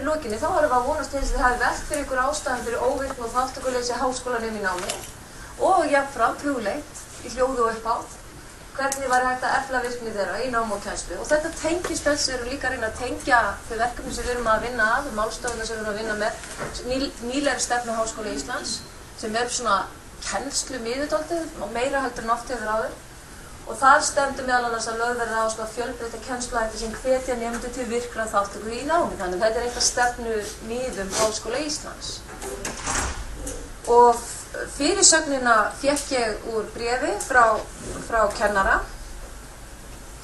lokinni þá erum við að vonast til þess að þið hafi velt fyrir ykkur ástæðum fyrir óvirkni og þátttökuleysi háskólanema í námi og jafnframt hugleitt í hljóði og upphátt hvernig var hægt að efla virkni þeirra í námi og kennslu. Og þetta tengist þess, við erum líka að reyna að tengja þau verkefni sem við erum að vinna að, málstofuna sem við erum að vinna með, nýlegri stefnu Háskóla Íslands, sem svona kennslu miðutaldið og meira heldur en oft hefur áður. Og þar stefndi meðal annars að lögð verði á fjölbreytta kennsluhætti sem hvetja nemendur til virkra þátttöku í námi. Þannig þetta eitt af stefnu miðum Háskóla Íslands. Og fyrirsögnina fékk ég úr bréfi frá kennara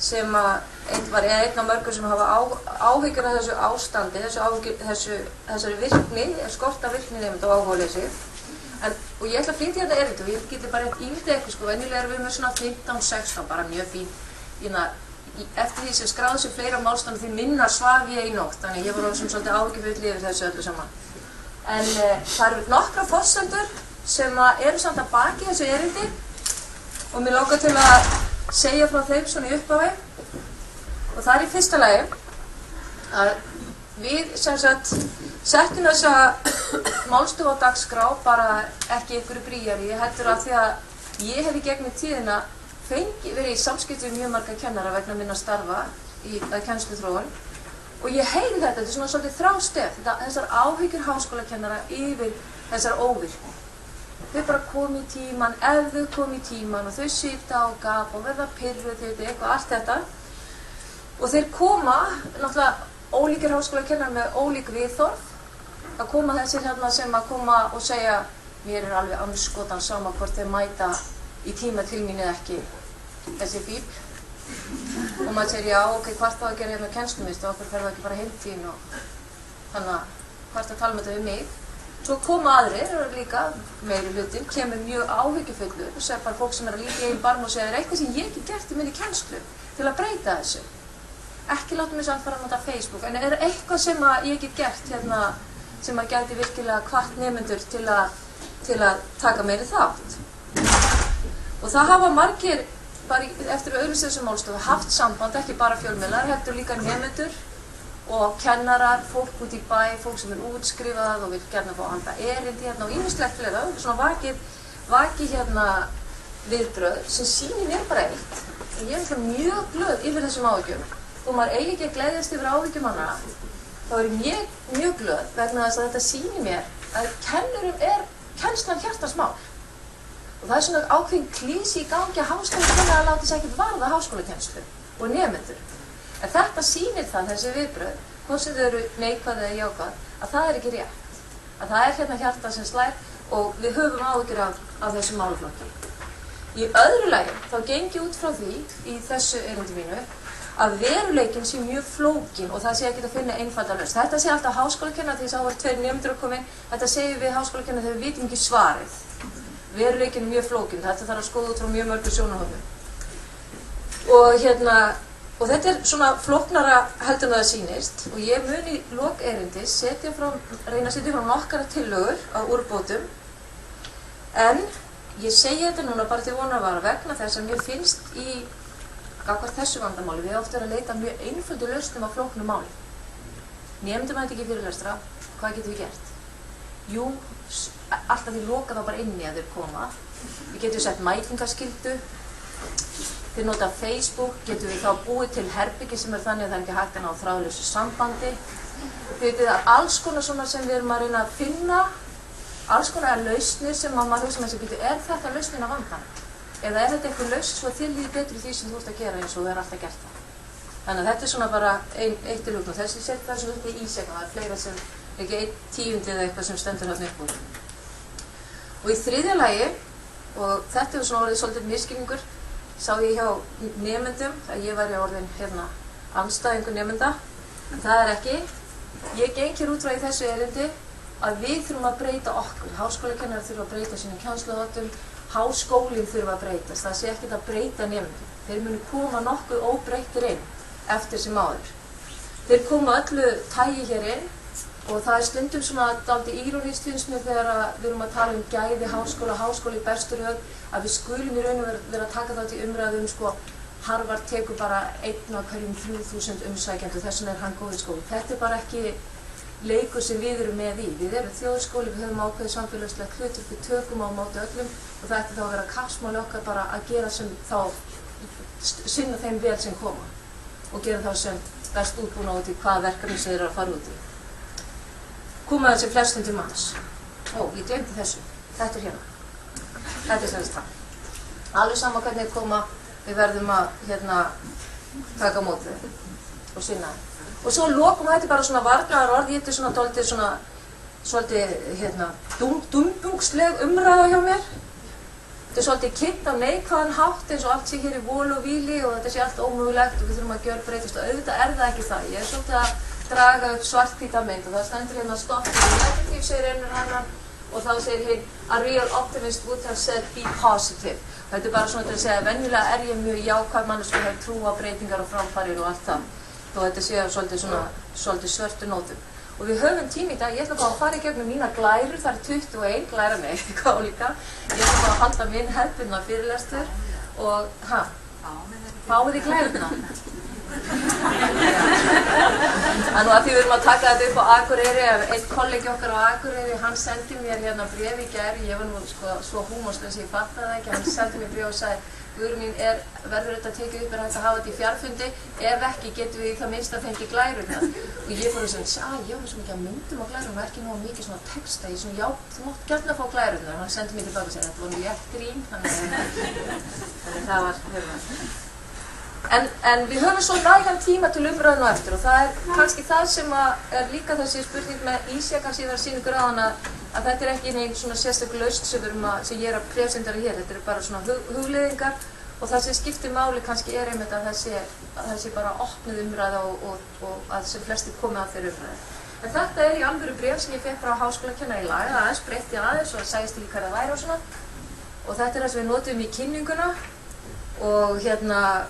sem var einn af mörgum sem hafa áhyggjur af þessu ástandi, þessari virkni, skorta virkni nemenda og áhugaleysi. Og ég ætla að flytja þetta erindi og ég geti bara ímyndið eitthvað, venjulega erum við með svona 15-16, bara mjög fín. Eftir því sem skráði sig fleira málstofnum því minna svaf ég í nótt, þannig ég var alveg svolítið áhyggjufull yfir þessu öllu saman. En það eru nokkrar forsendur sem eru samt að baki þessu erindi og mér langar til að segja frá þeim svona í upphafi. Og það er í fyrsta lagi að við sem sagt settum þessa málstofu á dagskrá bara ekki einhverju bríari, heldur af því að ég hef í gegnum tíðina verið í samskipti við mjög marga kennara vegna minna starfa í kennsluþróun og ég heyri þetta er svona svolítið þrástef, þessar áhyggjur háskólakennara yfir þessar óvirkni. Þau bara komi í tíman, ef þau komi í tíman og þau sita á gap og verða pirruð eitthvað, allt þetta. Og þeir koma, náttúrulega ólíkir háskólakennarar með ólík viðhorf, að koma þessir hérna sem að koma og segja mér er alveg andskotan sama hvort þeir mæta í tíma til mín eða ekki, þessi fíp. Og maður segir já, ok, hvort þá að gera hérna kennslumist og okkur fer það ekki bara heim tíðin og þannig að hvort að tala með þetta við mig. Svo koma aðrir, líka meiri hlutin, kemur mjög áhyggjufullur og segir bara fólk sem er að líka í einn barm og segja er eitthvað sem ég ekki gert í minni kennslu til að breyta þessu. Ekki láta mig samt fara að nota Facebook, en er eitthvað sem ég get gert hérna sem að gæti virkilega hvart nemendur til að taka meiri þátt. Og það hafa margir, bara eftir auglýsa þessu málstofu, haft samband, ekki bara fjölmiðlar, heldur líka nemendur og kennarar, fólk út í bæ, fólk sem er útskrifað og vil gjarna fá handa erindi hérna og ýmislegt fleira, svona vakið hérna viðbrögð sem sýnir mér bara eitt. Og ég er mjög glöð yfir þessum áhyggjum. Þó maður eigi ekki að gleðjast yfir áhyggjum manna, þá er ég mjög glöð vegna þess að þetta sýnir mér að kennurum er kennslan hjartans mál. Og það er svona ákveðin klísi í gangi að háskólakennarar láti sig ekkert varða háskólakennslu og nemendur. En þetta sýnir það, þessi viðbrögð, hvort sem þau eru neikvæð eða jákvæð, að það er ekki rétt. Að það er hérna hjarta sem slær og við höfum áhyggjur af þessu málaflokki. Í öðru lagi þá geng ég út frá því í þessu erindi mínu að veruleikinn sé mjög flókin og það sé ekki að finna einfalda lausn. Þetta sé alltaf háskólakennarar því að það voru 2 nemendur að koma inn. Þetta segjum við háskólakennarar þegar við vitum ekki svarið. Veruleikinn er mjög flókin, þetta þarf að skoða út frá mjög mörgum sjónarhornum. Og þetta er svona flóknara heldur en það sýnist og ég mun í lok erindis reyna að setja frá nokkara tillögur á úrbótum en ég segi þetta núna bara til vonarvara vegna þess að mér finnst í gagnvart þessu vandamáli við oft verið að leita mjög einföldu lausnum á flóknu máli. Nemendur mæta ekki fyrirlestra, hvað getum við gert? Jú, alltaf því loka þá bara inni að þeir koma. Við getum sett mætingaskyldu. Þeir nota Facebook, getum við þá búið til herbyggi sem er þannig að það er ekki hægt að ná þráðlausu sambandi. Þið veitir að alls konar svona sem við erum að reyna að finna, alls konar lausnir sem maður hugsa með sig getur, er þetta lausnin af vandanum? Eða er þetta eitthvað lausn svo þér líður betur í því sem þú ert að gera eins og þú er alltaf gert það? Þannig að þetta er svona bara eitt til hugn og þessi set það svo þetta í ísegna, það er fleira sem ekki 1/10 eða eitthvað sem stendur þarna upp úr. Og í þriðja lagi, og þetta er svona orðið svolítið misskilningur, sá ég hjá nemendum að ég væri orðin hérna andstæðingur nemenda, en það er ekki. Ég geng hér út frá í þessu erindi að við þurfum að breyta okkur. Háskólakennarar þurfa að breyta sínum kennsluháttum, háskólinn þurfa að breytast. Það sé ekkert að breyta nemendum. Þeir munu koma nokkuð óbreyttir inn eftir sem áður. Þeir koma öllu tagi hér inn og það er stundum svona dálítið írónískt finnst mér þegar við erum að tala gæði háskóli í bestu röð, að við skulum í raun og vera að taka þátt í umræðum Harvard tekur bara 1 af hverjum 3000 umsækjendur, þess vegna er hann góður skóli. Þetta er bara ekki leikur sem við erum með í. Við erum þjóðskóli, við höfum ákveðið samfélagslegt hlutverk, við tökum á móti öllum og það ætti þá að vera kappsmáli okkar bara að gera sem þá, sinna þeim vel sem koma og gera þá sem best útbúna út í hvaða verkefni sem þeir eru að fara út í. Koma þessi flestum til manns. Ég glemdi þessu. Þetta hérna. Þetta sem það. Alveg sama hvernig koma, við verðum að taka á móti og sinna þeim. Og svo lokum þetta bara svona varnaðarorð, þetta svona dálítið svona svolítið dumbungsleg umræða hjá mér. Þetta svolítið kynnt á neikvæðan hátt eins og allt sé hér í vol og víli og þetta sé allt ómögulegt og við þurfum að gjörbreytast og auðvitað það ekki það. Ég svolítið að draga upp svarthvíta mynd og það stendur hérna stopp negative, segir einhver annan og þá segir hinn a real optimist would have said be positive. Þetta bara svona til að segja venjulega ég mjög jákvæð manneskja og hef trú á breytingar og framfarir og allt það. Þó þetta sé svolítið svörtu nótum. Og við höfum tíma í dag, ég ætla bara að fara í gegnum mína glærur, það 21 glæra með eitthvað álíka. Ég ætla bara að halda minn hefðbundna fyrirlestur og, fáið þið glæruna? Þannig að því við erum að taka þetta upp á Akureyri, einn kollegi okkar á Akureyri, hann sendi mér hérna bréf í gær, ég var nú svo húmorslaus ég fattaði það ekki, hann sendi mér bréf og sagði Guðrún mín, verður þetta tekið upp, hægt að hafa þetta í fjarfundi, ef ekki getum við í það minnst að fengi glærurnar. Og ég fór að segja, ég var svo mikið að myndum á glærurnar og ekki nógu mikið svona texta, ég svona, já, þú mátt gjarna fá glærurnar. Hann sendi mér tilbaka og segja, þetta var nú létt grín, þannig það var höfum. En við höfum svo nægan tíma til umræðinu eftir og það kannski það sem líka þessi spurning með Ísja, kannski það sýnir ykkur áðan að þetta ekki neinn svona sérstök lausn sem ég að presentera hér, þetta bara svona hugleiðingar og það sem skiptir máli kannski einmitt að það sé bara opnuð umræða og að sem flestir komi að þeirra umræði. En þetta í alvöru bréf sem ég fekk frá háskólakennara í lag, aðeins breytti aðeins og sagðist ekki hvað það væri og svona og þetta það sem við notum í kynninguna og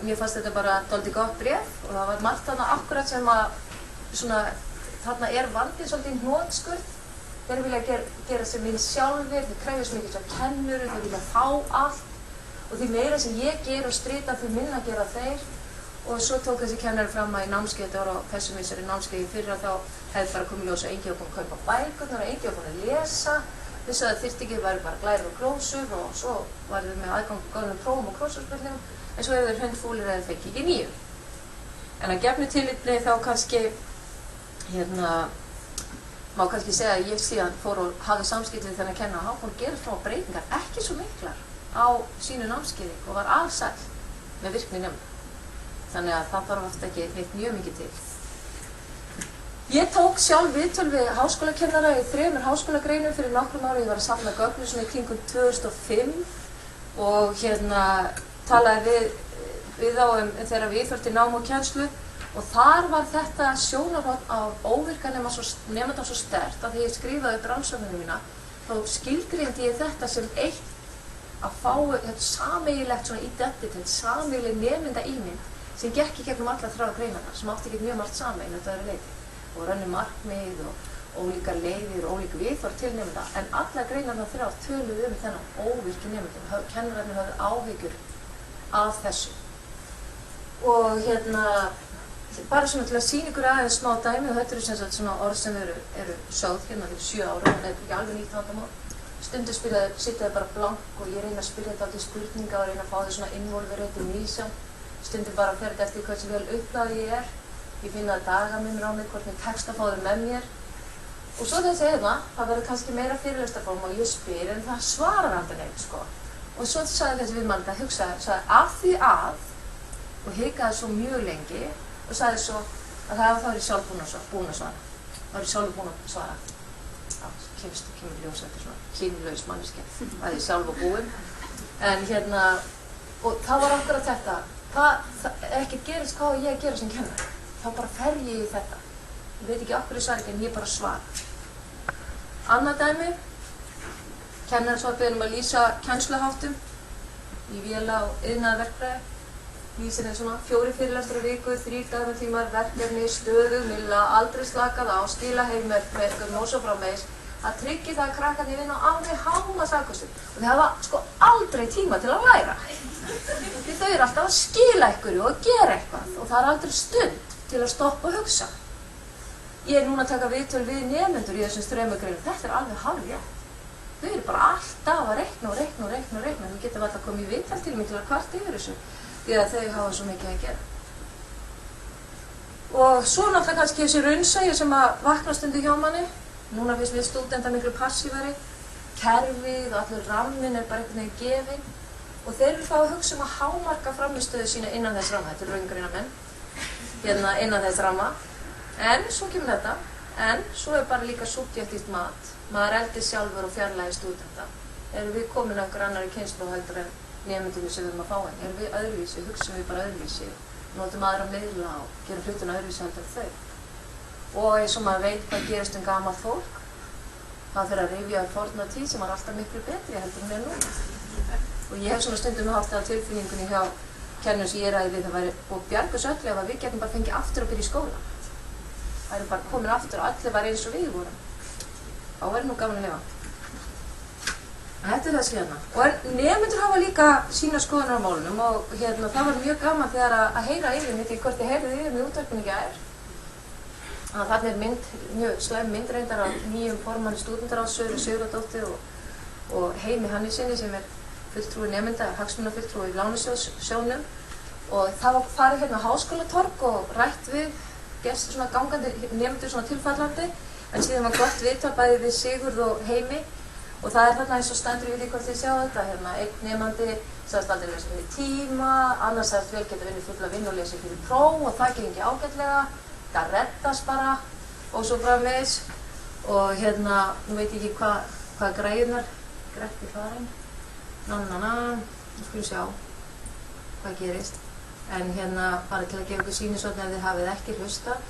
mér fannst þetta bara dálítið gott bréf og það var margt þarna akkurat sem þarna vandinn svolítið hnotskurð. Þeir vilja gera sem minn sjálfir, þeir krefjast mikið sem kennurum, þeir vilja fá allt og því meira sem ég ger og strita því minna gera þeir og svo tók þessi kennari fram að í námskeið, þetta var á þessum vissari námskeiði fyrra þá hefði bara komið ljós að enginn var búinn að kaupa bækurnar og enginn var búinn að lesa. Þess að það þyrfti ekki væri bara glærur og glósur og svo var þau með aðgang góðum prófum og krossarspurningum en svo eru þeir hundfúlir eða fengi ekki nýju. En að gefnu tilliti þá kannski, má kannski segja að ég síðan fór og hafði samskipti við þennan kenna og hann fór að gera frá breytingar ekki svo miklar á sínu námskeiði og var alsæll með virkni nefnda. Þannig að það þarf oft ekki neitt mjög mikið til. Ég tók sjálf viðtöl við háskólakennara í 3 háskólagreinum fyrir nokkrum árum. Ég var að safna gögnum svona í kringum 2005 og talaði við þá þegar við íþrótti nám og kennslu og þar var þetta sjónarhorn af óvirka nemanda svo sterkt að þegar ég skrifaði upp rannsóknina mína þá skilgreindi ég þetta sem eitt að fá sameiginlegt svona identitet, sameiginleg nemendaímynd sem gekk í gegnum alla 3 greinarnar sem átti ekki mjög margt sameiginlegt að öðru leyti. Og rönnu markmið og ólíka leiðir og ólík viðhorf til nemenda en alla greinarnar 3 töluðu þennan óvirki nemendum. Kennararnir höfðu áhyggjur af þessu. Og bara svona til að sýna ykkur aðeins smá dæmi og þetta eru sem sagt svona orð sem eru sögð fyrir 7 ára, þannig að þetta ekki alveg nýtt vandamál. Stundum sitjaði bara blank og ég reyna að spyrja þetta alltaf spurninga og reyna að fá þau svona involverandi nýsam. Stundum bara fer þetta eftir hversu vel upplægð ég Ég finna dagamunur á mig, hvort mér tekst að fá þau með mér. Og svo það verður kannski meira fyrirlestarform og ég spyr en það svarar aldrei neitt, sko. Og svo sagði þessi viðmælandi að hugsa, sagði af því að, og hikaði svo mjög lengi, og sagði svo að það var sjálf búin að svara. Það var sjálf búin að svara. Kemur ljós eftir svona kynlaus manneskja, það sjálf og búin. En og það var akkurat þetta, ekkert gerist hvað ég gera sem kennari. Þá bara fer ég í þetta. Ég veit ekki okkur ég svar ekki en ég bara svara. Annað dæmi, kennari svo beðin að lýsa kennsluháttum í véla og iðnaðarverkfræði. Lýsir svona 4 fyrirlestrar á viku, 3 dagtímar, verkefni, stöðu, milla, aldrei slakað á, skila heimverkum og svo framvegis. Það tryggir það að krakkarnir vinna á alveg hámarksafköstum og þeir hafa aldrei tíma til að læra. Því þau eru alltaf að skila einhverju og gera eitthvað og það aldrei stund til að stoppa og hugsa. ég núna að taka viðtöl við nemendur í þessum straumagreinum, þetta alveg hárrétt. Þau eru bara alltaf að reikna, þau geta alltaf komið í viðtal til mig til að kvarta yfir þessu, því að þau hafa svo mikið að gera. Og svo náttúrulega kannski þessi raunsæi sem að vakna stundu hjá manni, núna finnst við stúdenta miklu passífari, kerfið og allur ramminn bara einhvern veginn gefinn, og þeir eru þá að hugsa að hámarka frammistöðu sína innan þess ramma, þetta raungreinamenn, innan þess ramma, en svo kemur þetta, en svo bara líka subjektíft mat. Maður eldist sjálfur og fjarlægir stúdenta. Erum við komin að einhver annarri kynslóð heldur en nemendurnir sem við erum að fá inn? Erum við öðruvísi? Hugsum við bara öðruvísi? Notum aðra miðla og gerum hlutina öðruvísi heldur en þau? Og eins og maður veit hvað gerist gamalt fólk, það fyrir að rifja forna tíð sem var alltaf miklu betri heldur en núna. Og ég hef svona stundum haft það tilfinningunni hjá kennurum sem ég ræði við það væri og bjargus öllu ef við getum bara fengið aftur að byrja í skóla. Það eru bara komin aftur og allir var eins og við vorum. Þá verður nú gaman að lifa. Þetta þessi hérna. Og nemendur hafa líka sína skoðunar á málunum og það var mjög gaman þegar að heyra yfir mig, því hvort ég heyrði yfir mig í útvarpinu í gær. Þarna mjög slæm mynd reyndar af nýjum formanni stúdentarráðs, Söru Sigurðardóttur og Heimi Hannesinni sem fulltrúi nemenda, hagsmunafulltrúi í Lánasjóðnum. Og það var farið á Háskólatorg og rætt við gestur svona gangandi, nemendur svona tilfallandi. En síðan var gott viðtal bæði við Sigurð og Heimi og það þarna eins og stendur við því hvort þið sjá þetta. Einn nemandi sagðist aldrei lesa fyrir tíma, annars sagðist vel geta vinnið fulla vinnu og lesa fyrir próf og það gengi ágætlega, það reddast bara og svo framvegis. Og nú veit ég ekki hvað græðunar, Gretti farin, nú skulum sjá hvað gerist. En bara til að gefa ykkur sýnisotni ef þið hafið ekki hlustað.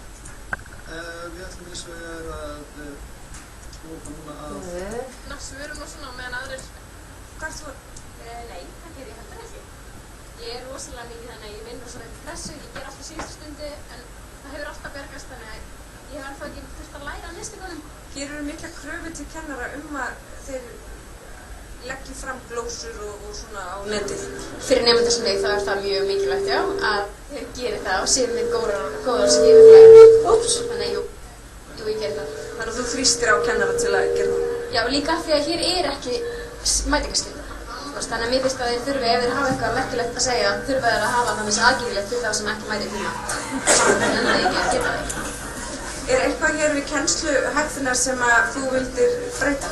Við ætlum hins vegar að koma núna að... Svörum og svona meðan aðrir... Hvert svör? Nei, það ger ég heldur ekki. Ég rosalega mikið þannig að ég vinn rosalega mikið pressu, ég ger alltaf síðustu stundu en það hefur alltaf bergast þannig að ég hef ennþá ekki þurft að læra næstingunum. Hér eru mikla kröfur til kennara að þeir leggja fram glósur og svona á netið. Fyrir nemendur sem þig þá það mjög mikilvægt, já, að þeir geri það og séu með góðar skrifafræði. Þannig að jú, ég geri það. Þannig að þú þrýstir á kennara til að gera það? Já, líka því að hér ekki mætingarskylda. Þannig að mér finnst að þeir þurfi, ef þeir hafa eitthvað merkilegt að segja, þurfa þeir að hafa þannig aðgengilegt fyrir þá sem ekki mæti tíma. Þannig að ég geta það. Eitthvað hér við kennsluhættunar sem að þú vildir breyta?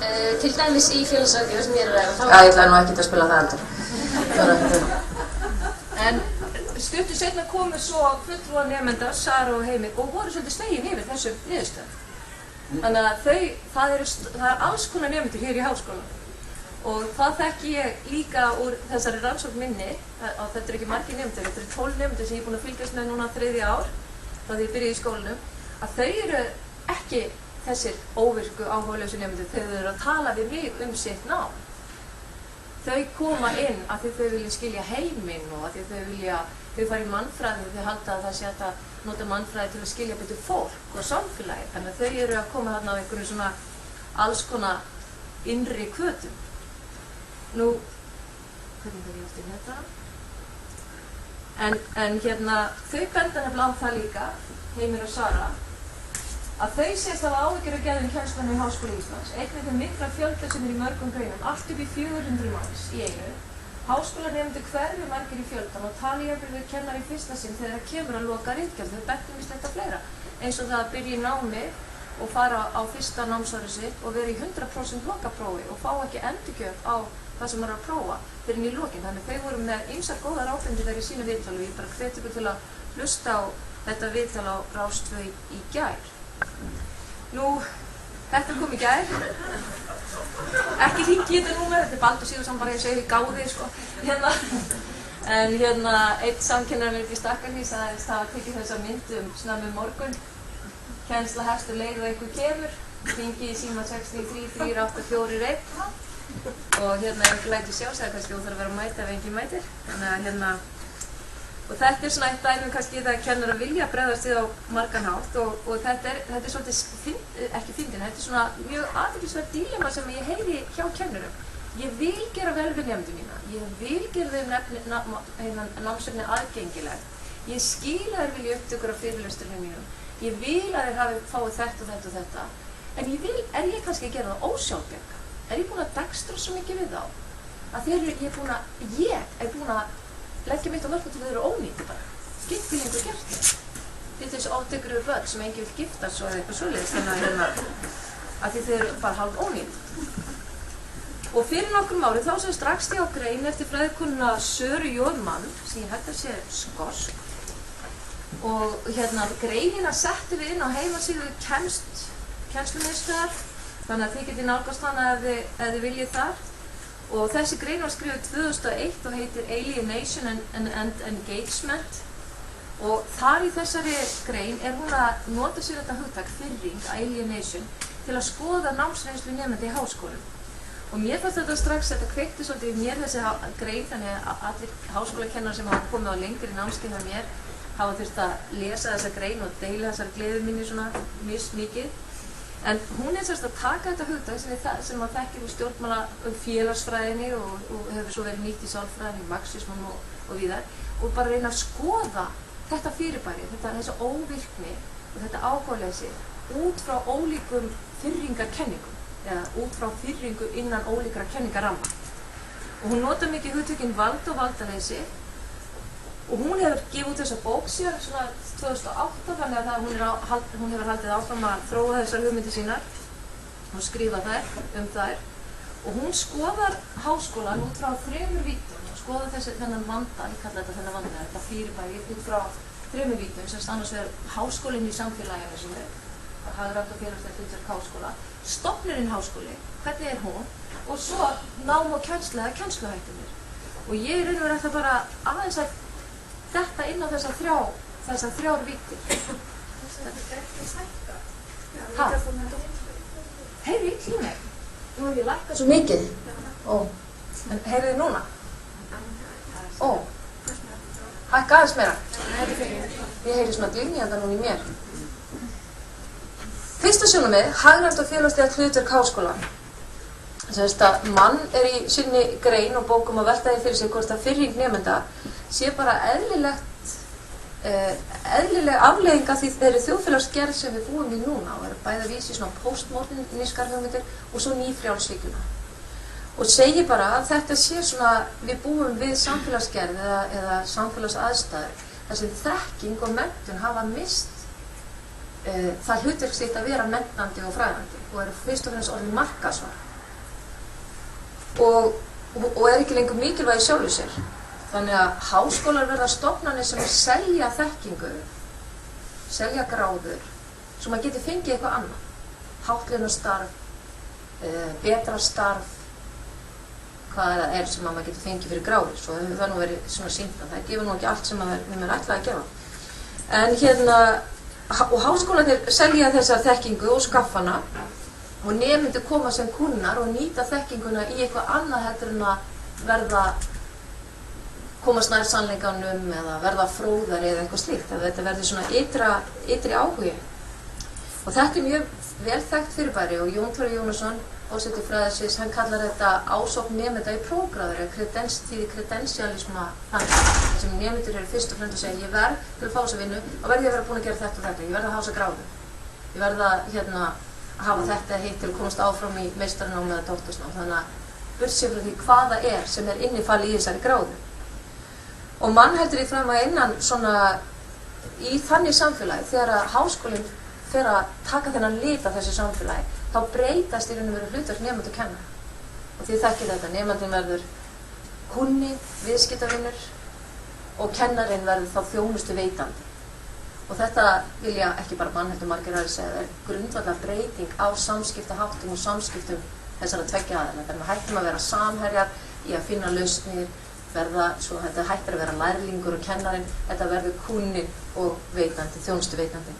Til dæmis í félagsráðgjöf sem ég ræða. Já, ég ætlaði nú ekkert að spila það heldur. En stuttu seinna komu svo fulltrúar nemenda, Sara og Heimi, og voru svolítið slegin yfir þessum niðurstöðum. Þannig að það er alls konar nemendur hér í háskólanum. Og það þekki ég líka úr þessari rannsókn minni, og þetta eru ekki margir nemendur, þetta eru 12 nemendur sem ég er búin að fylgjast með núna 3. ár, frá því ég byrjaði í skólanum, að þau eru ekki þessir óvirku áhugalausu nemendur þegar þau eru að tala við mig sitt nám. Þau koma inn af því þau vilja skilja heiminn og af því þau fara í mannfræði, þau halda að það sé hægt að nota mannfræði til að skilja betur fólk og samfélagi. Þannig að þau eru að koma þarna á einhverjum svona alls konar innri hvötum. Nú, hvernig fer ég eftir þetta? En þau benda nefnilega á það líka, Heimir og Sara, að þau sést að áhyggjur af geðum kennslanum í Háskóla Íslands, einnig þeim mikla fjölda sem í mörgum greinum, allt upp í 400 manns í einu. Háskólanemendur hverfi margir í fjöldan og tali jafnvel við kennari í fyrsta sinn þegar það kemur að loka ritgerð. Þau bentum víst fleira, eins og það að byrja í námi og fara á fyrsta námsári sitt og vera í 100% lokaprófi og fá ekki endurgjöf á það sem maður er að prófa fyrir í lokin. Þannig þau voru með ýmsar góðar ábendingar í sínu viðtali og ég bara hvet ykkur til að hlusta á þetta viðtal á Rás 2 í gær. Nú, þetta kom í gær. Ekki hringi þetta númer, þetta er Baldur Sigurðsson bara eins og ég gáði, sko. En einn samkennari mér upp í Stakkarhlíð sagðist hafa tekið þessa mynd snemmi morgun. Kennsla hefst leið og einhver kemur. Hringi í síma 693-384-1. Og einhver lætur sjá sig að kannski þú þarf að vera að mæta ef enginn mætir. Þannig að og þetta er svona eitt dæmi kannski það kennarar vilja bregðast við á margan hátt og þetta er svolítið, ekki fyndin, þetta er svona mjög athyglisvert dilemma sem ég heyri hjá kennurum. Ég vil gera vel við nemendur mína, ég vil gera þeim námsefni aðgengilegt, ég skil að þeir vilja upptökur af fyrirlesturinn mínum, ég vil að þeir fái þetta og þetta og þetta, en er ég kannski að gera það ósjálfbjarga? Er ég búin að dekstra svo mikið við þá? Að ég er búin að leggja mitt á mörgum til þau eru ónýti bara. Get ekki lengur gert það. Þetta er þessu ótekur börn sem enginn vil giftast svo eða eitthvað svoleiðis, þannig að þau eru bara hálf ónýt. Og fyrir nokkrum ári þá sem strax ég á grein eftir fræðikonuna Söru Jóðmann, sem ég held að sé skosk. Og greinina settum við inn á heimasíðu kennslumiðstöðar, þannig að þið getið nálgast hana ef þið viljið þar. Og þessi grein var skrifuð 2001 og heitir Alienation and Engagement. Og þar í þessari grein hún að nota sér þetta hugtak firring, alienation, til að skoða námsreynslu nemenda í háskólum. Og mér fannst þetta strax, þetta kveikti svolítið í mér þessi grein, þannig að allir háskólakennarar sem hafa komið á lengri námskeið hjá mér hafa þurft að lesa þessa grein og deila þessar gleði minni svona mismikið. En hún er sérst að taka þetta hugtak sem maður þekkir úr stjórnmála félagsfræðinni og hefur svo verið nýtt í sálfræðinni, marxismum og víðar, og bara reyna að skoða þetta fyrirbæri, þessi óvirkni og þetta áhugaleysi út frá ólíkum firringarkenningum eða út frá firringu innan ólíkra kenningaramma. Og hún notar mikið hugtökin vald og valdaleysi og hún hefur gefið út þessa bók síðan svona 2008, þannig að hún hefur haldið áfram að þróa þessar hugmyndir sínar og skrifa þær og hún skoðar háskólan út frá 3 víddum og skoðar þennan vanda, ég kalla þetta fyrirbæri út frá 3 víddum, sem annars vegar háskólinn í samfélaginu sem hagrænt og félagslegt hlutverk háskóla, stofnuninn háskóli, hvernig er hún, og svo nám og kennsla eða kennsluhættirnir. Og ég raun og veru ætla bara aðeins að detta inn á þessar 3 víddir. Hæ? Heyrðu í mig? Nú hef ég lækkað svo mikið. En heyrðu þið núna? Hækka aðeins meira. Ég heyri svona glynjanda núna í mér. Fyrsta sjónarmið, hagrænt og félagslegt hlutverk háskóla. Þess að mann er í sinni grein og bókum að velta því fyrir sig hvort að firring nemenda sé bara eðlileg afleiðing af því þeirri þjóðfélagsgerð sem við búum í núna og bæði að vísa í svona postmodernískar hugmyndir og svo nýfrjálshyggjuna. Og segi bara að þetta sé svona, við búum við samfélagsgerð eða samfélagsaðstæður þar sem þekking og menntun hafa mist það hlutverk sitt að vera menntandi og fræðandi og eru fyrst og fremst orðin markaðsvara og er ekki lengur mikilvægi sjálfu sér. Þannig að háskólar verða stofnanir sem selja þekkingu, selja gráður, svo maður geti fengið eitthvað annað. Háttlaunastarf, betra starf, hvað það er sem maður geti fengið fyrir gráður, svo hefur það nú verið svona sýnt að það gefur nú ekki allt sem við mér ætlaði að gefa. En og háskólarnir selja þessa þekkingu og skaffana og nemendur koma sem kunnar og nýta þekkinguna í eitthvað annað heldur en að komast nær sannleikanum eða verða fróðari eða eitthvað slíkt. Þetta verður svona ytri áhugi. Og þetta er mjög vel þekkt fyrirbæri og Jón Tóri Jónasson, forseti fræðasviðs, hann kallar þetta ásókn nemenda í prófgráður eða kredensialisma þannig. Þar sem nemendur eru fyrst og fremst að segja ég verð til að fá þessa vinnu og verð ég að vera búin að gera þetta og þetta, ég verð að hafa þessa gráðu. Ég verð að hafa þetta hitt til að komast áfram í meistaranámi eða doktorsnám. Þannig að burtséð frá því hvað það er sem er innifalið í þessari gráðu. Og mann heldur því fram að innan svona í þannig samfélagi þegar að háskólinn fer að taka þennan lit af þessu samfélagi þá breytast í raun og veru hlutverk nemandi og kenna. Og þið þekkið þetta, nemandinn verður kunni, viðskiptavinur og kennarinn verður þá þjónustu veitandi. Og þetta vilja ekki bara mann heldur margir aðrir segja, það er grundvallar breyting á samskiptaháttum og samskiptum þessara tveggja aðila. Þannig að hættum að vera samherjar í að finna lausnir, þetta hættir að vera lærlingur og kennarinn, þetta verður kunni og veitandi, þjónustu veitandi.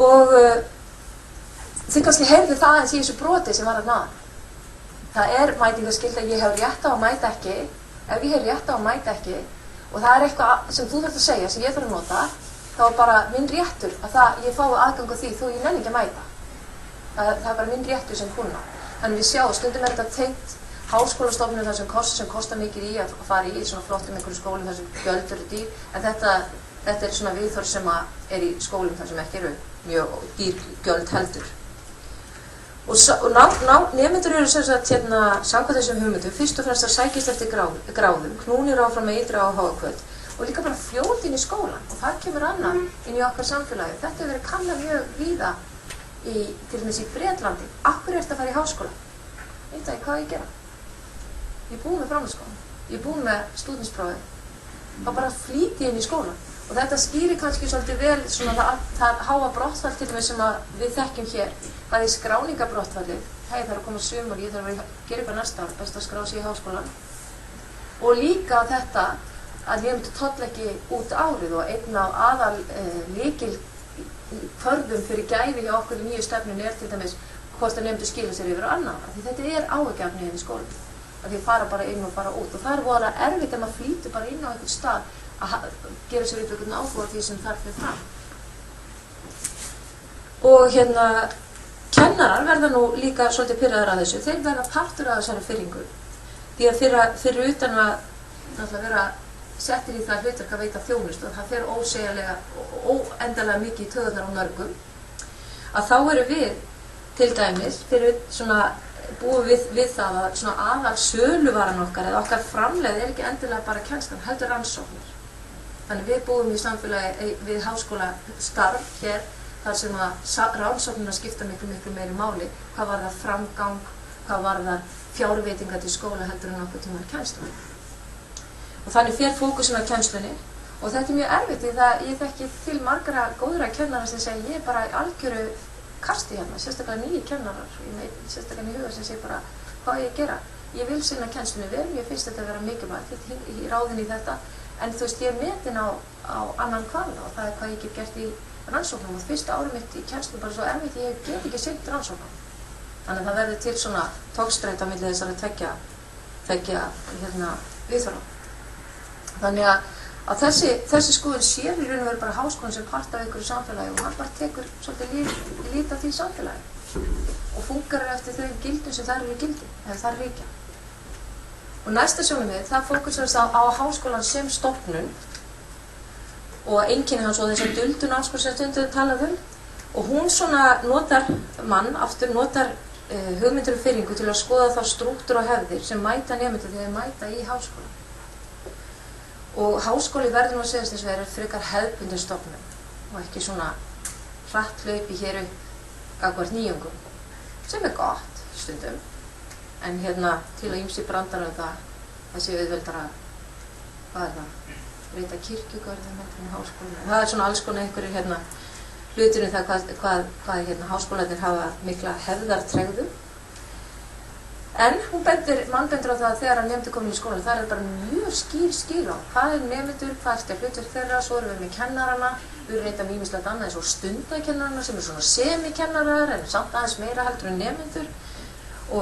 Og þið kannski heyrðu það eins í þessu broti sem var að naða. Það er mætingaskylda að ég hef rétt á að mæta ekki, ef ég hef rétt á að mæta ekki og það er eitthvað sem þú þarft að segja sem ég þarf að nota, þá er bara minn réttur að ég fái aðgang á því þó ég nenni ekki að mæta. Það er bara minn réttur sem kunna. Þannig við sjáum, stundum er þetta tengt háskólastofnun þar sem kostar mikið í að fara í svona flottum einhverju skólum þar sem gjöld eru dýr, en Þetta svona viðhorf sem í skólum þar sem ekki eru mjög dýr gjöld heldur. Og nemendur eru sem sagt samkvæmt þessum hugmyndum fyrst og fremst að sækjast eftir gráðum, knúnir áfram með ytra og háakvöld og líka bara fljóta inn í skólan og þar kemur annað inn í okkar samfélagi. Þetta hefur verið kannað mjög víða til dæmis í Bretlandi. Af hverju ertu að fara í háskóla? Veit það, hvað ég gera? Ég er búin með framhaldsskólann, ég er búin með stúdentsprófið. Þá bara flýti inn í skólan. Og þetta skýrir kannski svolítið vel svona það háa brottfall til dæmis sem við þekkjum hér. Bæði skráningabrottfallið, það er að koma sumar, ég þarf að gera eitthvað næsta ár, best að skrá sig í háskólan. Og líka þetta að nemendur tolla ekki út árið og einn af aðal lykilkvörðum fyrir gæði hjá okkur í nýju stefnunni til dæmis hvort að nemendur skila sér yfir á annan. Því þetta áhyggjuefni í skólum. Að því fara bara inn og fara út. Og það voða erfitt ef maður flýtur bara inn á einhvern stað að gera sér upp einhvern áhuga því sem þarf fyrir fram. Og kennarar verða nú líka svolítið pirraðir að þessu. Þeir verða partur af þessari firringu. Því að fyrir utan að náttúrulega vera settir í það hlutverk að veita þjónustu og það fer ósegjanlega og óendanlega mikið í taugarnar á mörgum að þá erum við til dæmis búum við það að svona aðal söluvaran okkar eða okkar framleið ekki endilega bara kennslan, heldur rannsóknir. Þannig við búum í samfélagi við háskólastarf hér þar sem að rannsóknirna skipta miklu meiri máli, hvað varðar framgang, hvað varðar fjárveitingar til skóla heldur en nokkuð tímar kennslan. Og þannig fer fókusin á kennslunni og þetta mjög erfitt því það ég þekki til margra góðra kennara sem segja ég bara í algjöru kasti sérstaklega nýju kennarar, sérstaklega í huga sem segja bara hvað ég gera. Ég vil sinna kennslunni vel, ég finnst þetta að vera mikilvægt í ráðin í þetta en þú veist ég metin á annan kvala og það hvað ég get gert í rannsóknum og fyrsta árið mitt í kennslu bara svo erfitt ég get ekki sinnt rannsóknum. Þannig að það verður til svona togstreita milli þessara tveggja viðhorfa. Þannig að þessi skoðun sér í raun og veru bara háskólan sem part af einhverju samfélagi og hann bara tekur svolítið lít af því samfélagi og fungerar eftir þeim gildum sem þar eru gildi, eða þar ríkja. Og næsta sjónarmið, það fókusarast á háskólan sem stofnun og einkenni hans og þess að duldu námskrá sem stundum talað og hún svona notar hugmyndir firringu til að skoða þá strúktúr og hefðir sem mæta nemendur þegar þeir mæta í háskólan. Og háskóli verður nú að segja þess að vera frekar hefðbundin stofnun og ekki svona hratt hlaupi hér upp gagnvart nýjungum sem gott stundum en til að ýmsir brandar það sé auðveldara breyta kirkjugörðum í háskóla. Það svona alls konar einhverjir hlutir það hvað háskólarnir hafa mikla hefðartregðu. En mann bendir á það að þegar nemendur komin í skólan, það bara mjög skýr á hvað nemendur, hvað hlutverk þeirra, svo erum við með kennarana, við erum ýmislegt annað eins og stundakennarana sem svona semikennarar en samt aðeins meira heldur en nemendur. Og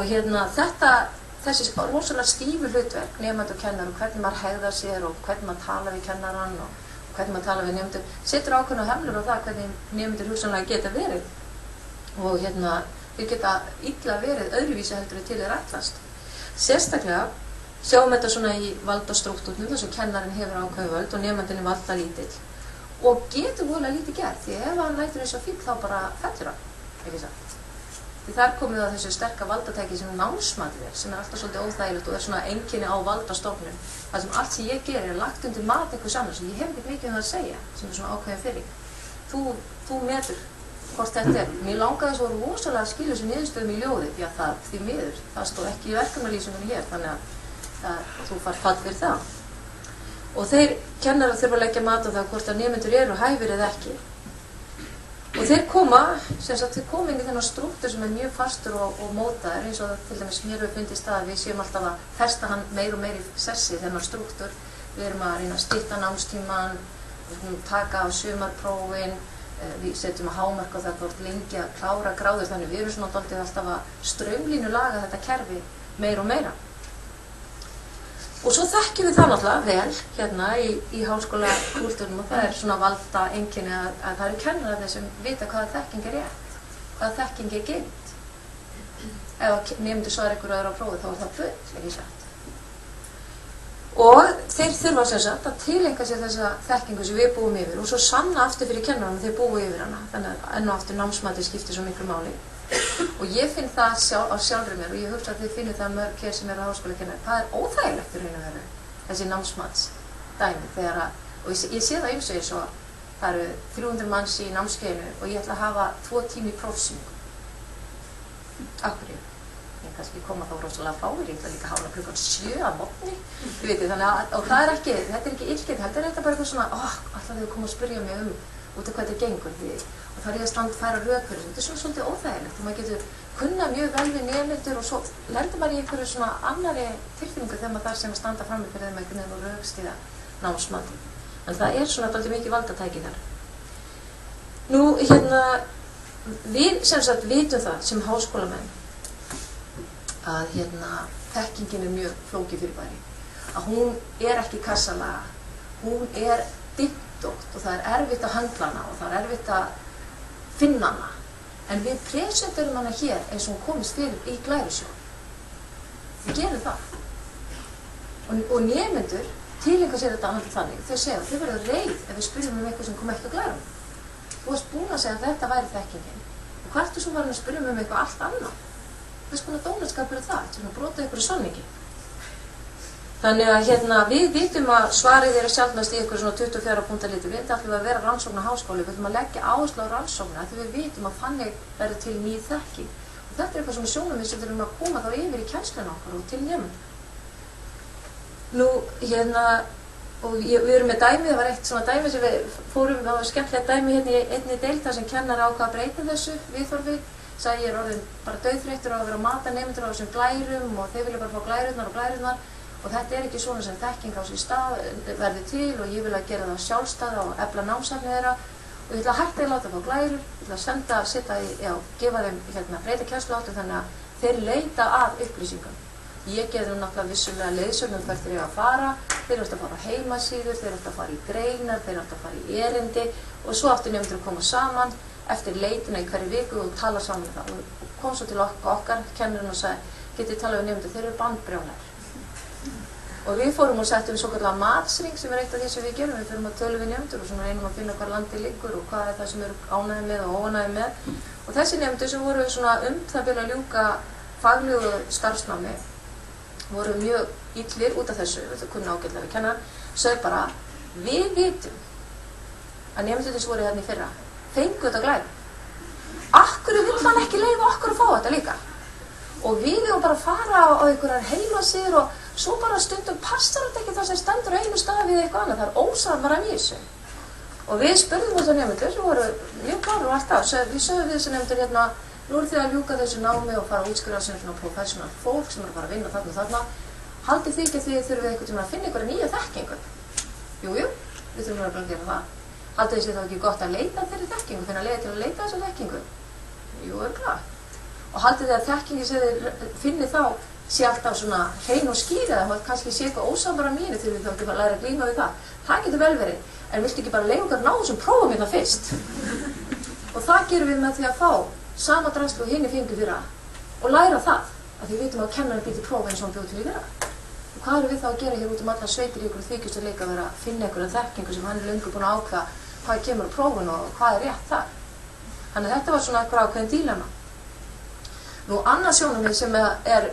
þessi rosalega stífu hlutverk, nemendur og kennar og hvernig maður hegðar sér og hvernig maður tala við kennaran og hvernig maður tala við nemendur, setur ákveðna hömlur á það hvernig nemendur hugsanlega geta verið. Og þeir geta illa verið öðruvísi heldur til þeir ætlast. Sérstaklega sjáum þetta svona í valdastruktúrnum þess að kennarinn hefur ákveðið völd og nemandinn er valdalítill og getur voðalega lítið gert því ef hann lætur eins og fíll þá bara fellur hann, ekki satt. Því þar komum við á þessu sterka valdatæki sem námsmatur sem alltaf svolítið óþægilegt og svona einkenni á valdastofnun. Það sem allt sem ég gerir lagt undir mat einhvers annars og ég hef ekkert mikið það að segja sem svona ákveðin firring. Þú metur hvort þetta Mér langaði svo rosalega að skilja þessu niðurstöðum í ljóði, því að því miður, það stóð ekki í verkefnalýsingunni hér, þannig að þú fær fall fyrir það. Og þeir kennarar þurfa að leggja mat á það hvort að nemendur eru hæfir eða ekki. Og þeir koma inn í þennan strúktur sem mjög fastur og mótaður, eins og til dæmis mér hefur fundist að við séum alltaf að festa hann meir og meir í sessi þennan strúktur. Við erum að reyna að stytta námstímann, við erum að taka á sumarprófin, við setjum að hámarka það hvort lengi að klára gráður, þannig við erum svona dálítið alltaf að straumlínulaga þetta kerfi meira og meira. Og svo þekkjum við það náttúrulega vel í háskólakúltúrnum og það er svona valda einkenni að það eru kennararnir sem vita hvaða þekking er rétt, hvaða þekking er gild. Ef nemendur svarar einhverju öðru á prófi þá er það bull, ekki satt. Og þeir þurfa sem sagt að tileinka sér þessa þekkingu sem við búum yfir og svo sanna aftur fyrir kennaranum þeir búa yfir hana. Þannig að enn og aftur námsmatið skiptir svo miklu máli. Og ég finn það á sjálfri mér og ég hugsa að þið finnir það mörg hér sem eru háskólakennari. Það óþægilegt í raun og veru, þessi námsmatsdæmi þegar að, og ég sé það ýmsu eins og það eru 300 manns í námskeiðinu og ég ætla að hafa 2 tíma í prófsýningu. Af hverju? Ég kannski koma þá rosalega fáir, ég ætla líka að hála klukkan 7 að morgni, þið veitir, þannig að, og það er ekki, þetta er ekki illgett, heldur er þetta bara eitthvað svona, alltaf þau koma að spyrja mig út af hvað þetta gengur, því, og það er ég að færa rök fyrir, þetta er svona svolítið óþægilegt, og maður getur kunna mjög vel við nemendur og svo lendir maður í einhverju svona annari tilfinningu þegar maður þarf sem að standa fram fyrir þeim einhvern veginn og rökstyðja námsmati. En það er svona dálítið mikið valdatæki þar. Nú, við sem sagt vitum það sem háskólamenn að þekkingin er mjög flókið fyrirbæri, að hún er ekki kassalaga, hún er dyntótt og það er erfitt að höndla hana og það er erfitt að finna hana, en við presenterum hana hér eins og hún komist fyrir í Glærusjó. Við gerum það. Og nemendur tileinka sér þetta annað þannig, þau segja að þau verða reið ef við spyrjum eitthvað sem kom ekki á Glærum. Þú varst búin að segja að þetta væri þekkingin og hvert er svo varin að spyrja eitthvað allt annað? Hvers konar dónaskapur er það? Þetta er að brota einhverju samningi. Þannig að við vitum að svarið er sjaldnast í einhverju svona 24 punktar liti. Við ætlum að vera rannsóknarháskóli, við ætlum að leggja áherslu á rannsóknina því við vitum að þannig verður til ný þekking. Og þetta er eitthvað svona sjónarmið sem við þurfum að koma þá yfir í kennsluna okkar og til nemenda. Nú, og við erum með dæmi, það var eitt svona dæmi sem við fórum, það var skemmtilegt dæmi í einni deild þar sem kennar ákvað að breyta þessu viðhorfi. Sagði ég er orðin bara dauðþreyttur á að vera að mata nemendur á þessum glærum og þeir vilja bara fá glærurnar og þetta er ekki svona sem þekking á sér stað verði til og ég vil að gera það sjálfstæða og efla námshæfni þeirra og ég ætla að hætta að láta fá glærur, ég ætla að gefa þeim breyta kennsluháttum þannig að þeir leita að upplýsingum. Ég geði nú náttúrulega vissulega leiðsögnum hvert þeir eiga að fara, þeir átt að fara á heimasíður, þeir átt að fara í greinar, þeir átt að fara í erindi og svo áttu nemendur að koma saman eftir leitina í hverju viku og tala saman um það og kom svo til okkar, kennarinn og sagði, getið talað við nemendur, þeir eru bandbrjálæðir. Og við fórum og settum svokallaða matsring sem er eitt af því sem við gerum, við fórum að tölu við nemendur og svona reynum að finna hvar landið liggur og hvað er það sem eru ánægðir með og óánægðir með. Og þessi nemendur sem voru svona það byrja að ljúka faglegu starfsnámi voru mjög illir út af þessu, þetta kunna ágætlega við kennarann, sögðu bara, við vitum að nemendur sem voru hérna í fyrra fengu þetta glæru. Akkur vill hann ekki leyfa okkur að fá þetta líka? Og við erum bara að fara á einhverjar heimasíður og svo bara stundum passar þetta ekki það sem stendur á einu stað við eitthvað annað. Það er ósamræmi í þessu. Og við spurðum þessar nemendur sem voru mjög klárir og alltaf. Við sögðum við þessar nemendur nú eru þið að ljúka þessu námi og fara að útskrifa sem svona professional fólk sem eru bara að vinna þarna og þarna. Haldið þið ekki að þið þurfið einhvern tímann að finna einhverja nýja þekkingu? Jú, við þurfum að gera það. Haldið þið sér þá ekki gott að leita þeirri þekkingu, finna leiðir til að leita þessa þekkingu? Jú, örugglega. Og haldið þið að þekkingi sem þið finnið þá sé alltaf svona hrein og skýr eða kannski sé eitthvað ósamræmi í þurfið þá ekki bara að læra að glíma við það. Það getur vel verið, en viltu ekki bara leyfa okkur að ná þessum prófum hérna fyrst? Og það gerum við með því að fá sama drasl og hinni fengu fyrra og læra það, af því við vitum að kennarinn býr til próf eins og hann bjóð til í fyrra. Og hvað erum við þá að gera hér út allar sveitir í ykkur þykjustu leik að vera að finna einhverja þekkingu sem hann er löngu búin að ákveða hvað kemur á prófinu og hvað er rétt þar. Þannig að þetta var svona eitthvað ákveðin dílema. Nú annað sjónarmið sem er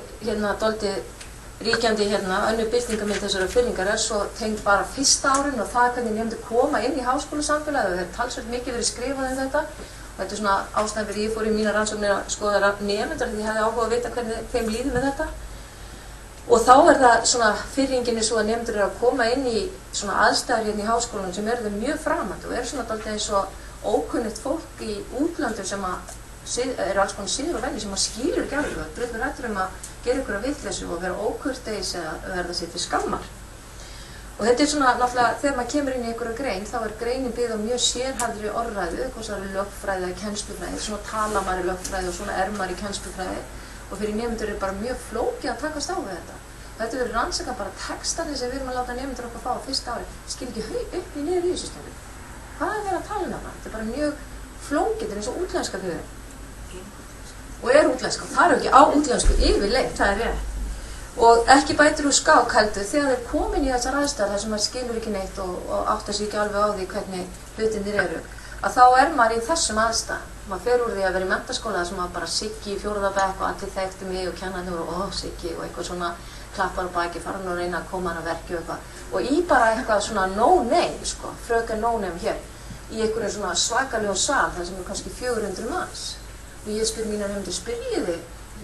dálítið ríkjandi önnur birtingarmynd þessara fyllingar er svo tengd bara fyrsta árin og það hvernig nemendur koma inn í háskólasamfélagið og það er talsvert mikið verið skrifað um þetta. Og þetta er svona ástæðan fyrir ég fór í mínar rannsóknir að skoða nemendur því ég hefði áhuga að vita hvernig þeim líður með þetta. Og þá er það svona fyrringinni svo að nemendur eru að koma inn í svona aðstæður hérna í háskólanum sem eru þeim mjög framandi og eru svona dálítið eins og ókunnugt fólk í útlöndum sem eru alls konar siður og venjur sem skilur ekki alveg, breyður rættur að gera ykkur vitleysu og vera ókurteis eða verða sér til skammar. Og þetta er svona náttúrulega, þegar maður kemur inn í einhverja grein, þá er greinin byggð á mjög sérhæfðri orðræðu, hvort það eru lögfræði eða kennslufræði, svona tala maður í lögfræði og svona er maður í kennslufræði og fyrir nemendur er bara mjög flókið að takast á við þetta. Þetta verður rannsakað bara textanir sem við erum að láta nemendur okkur fá á fyrsta ári, skil ekki upp í niður í þessu stöðu. Hvað er verið að tala um þarna? Þetta er bara mjög flókið, þetta er eins og útlenska fyrir þeim. Og er útlenska, það er ekki á útlensku yfirleitt, það er rétt. Og ekki bætir úr skák heldur þegar þeir komin í þessar aðstæður þar sem maður skilur ekki neitt og áttar sig ekki alveg á því hvernig hlutirnir eru, að þá maður í þessum aðstæðum. Maður fer úr því að vera í menntaskóla þar sem maður bara Siggi í 4. bekk og allir þekktu mig og kennarnir voru Siggi og eitthvað svona klappar á baki, fara nú að reyna að koma hann að verki og eitthvað. Og í bara eitthvað svona no name, sko, fröken no name hér, í einhverjum svona svakalegum sal þar sem kannski 400 manns. Og ég spyr mína nefndir, spyrjið þið,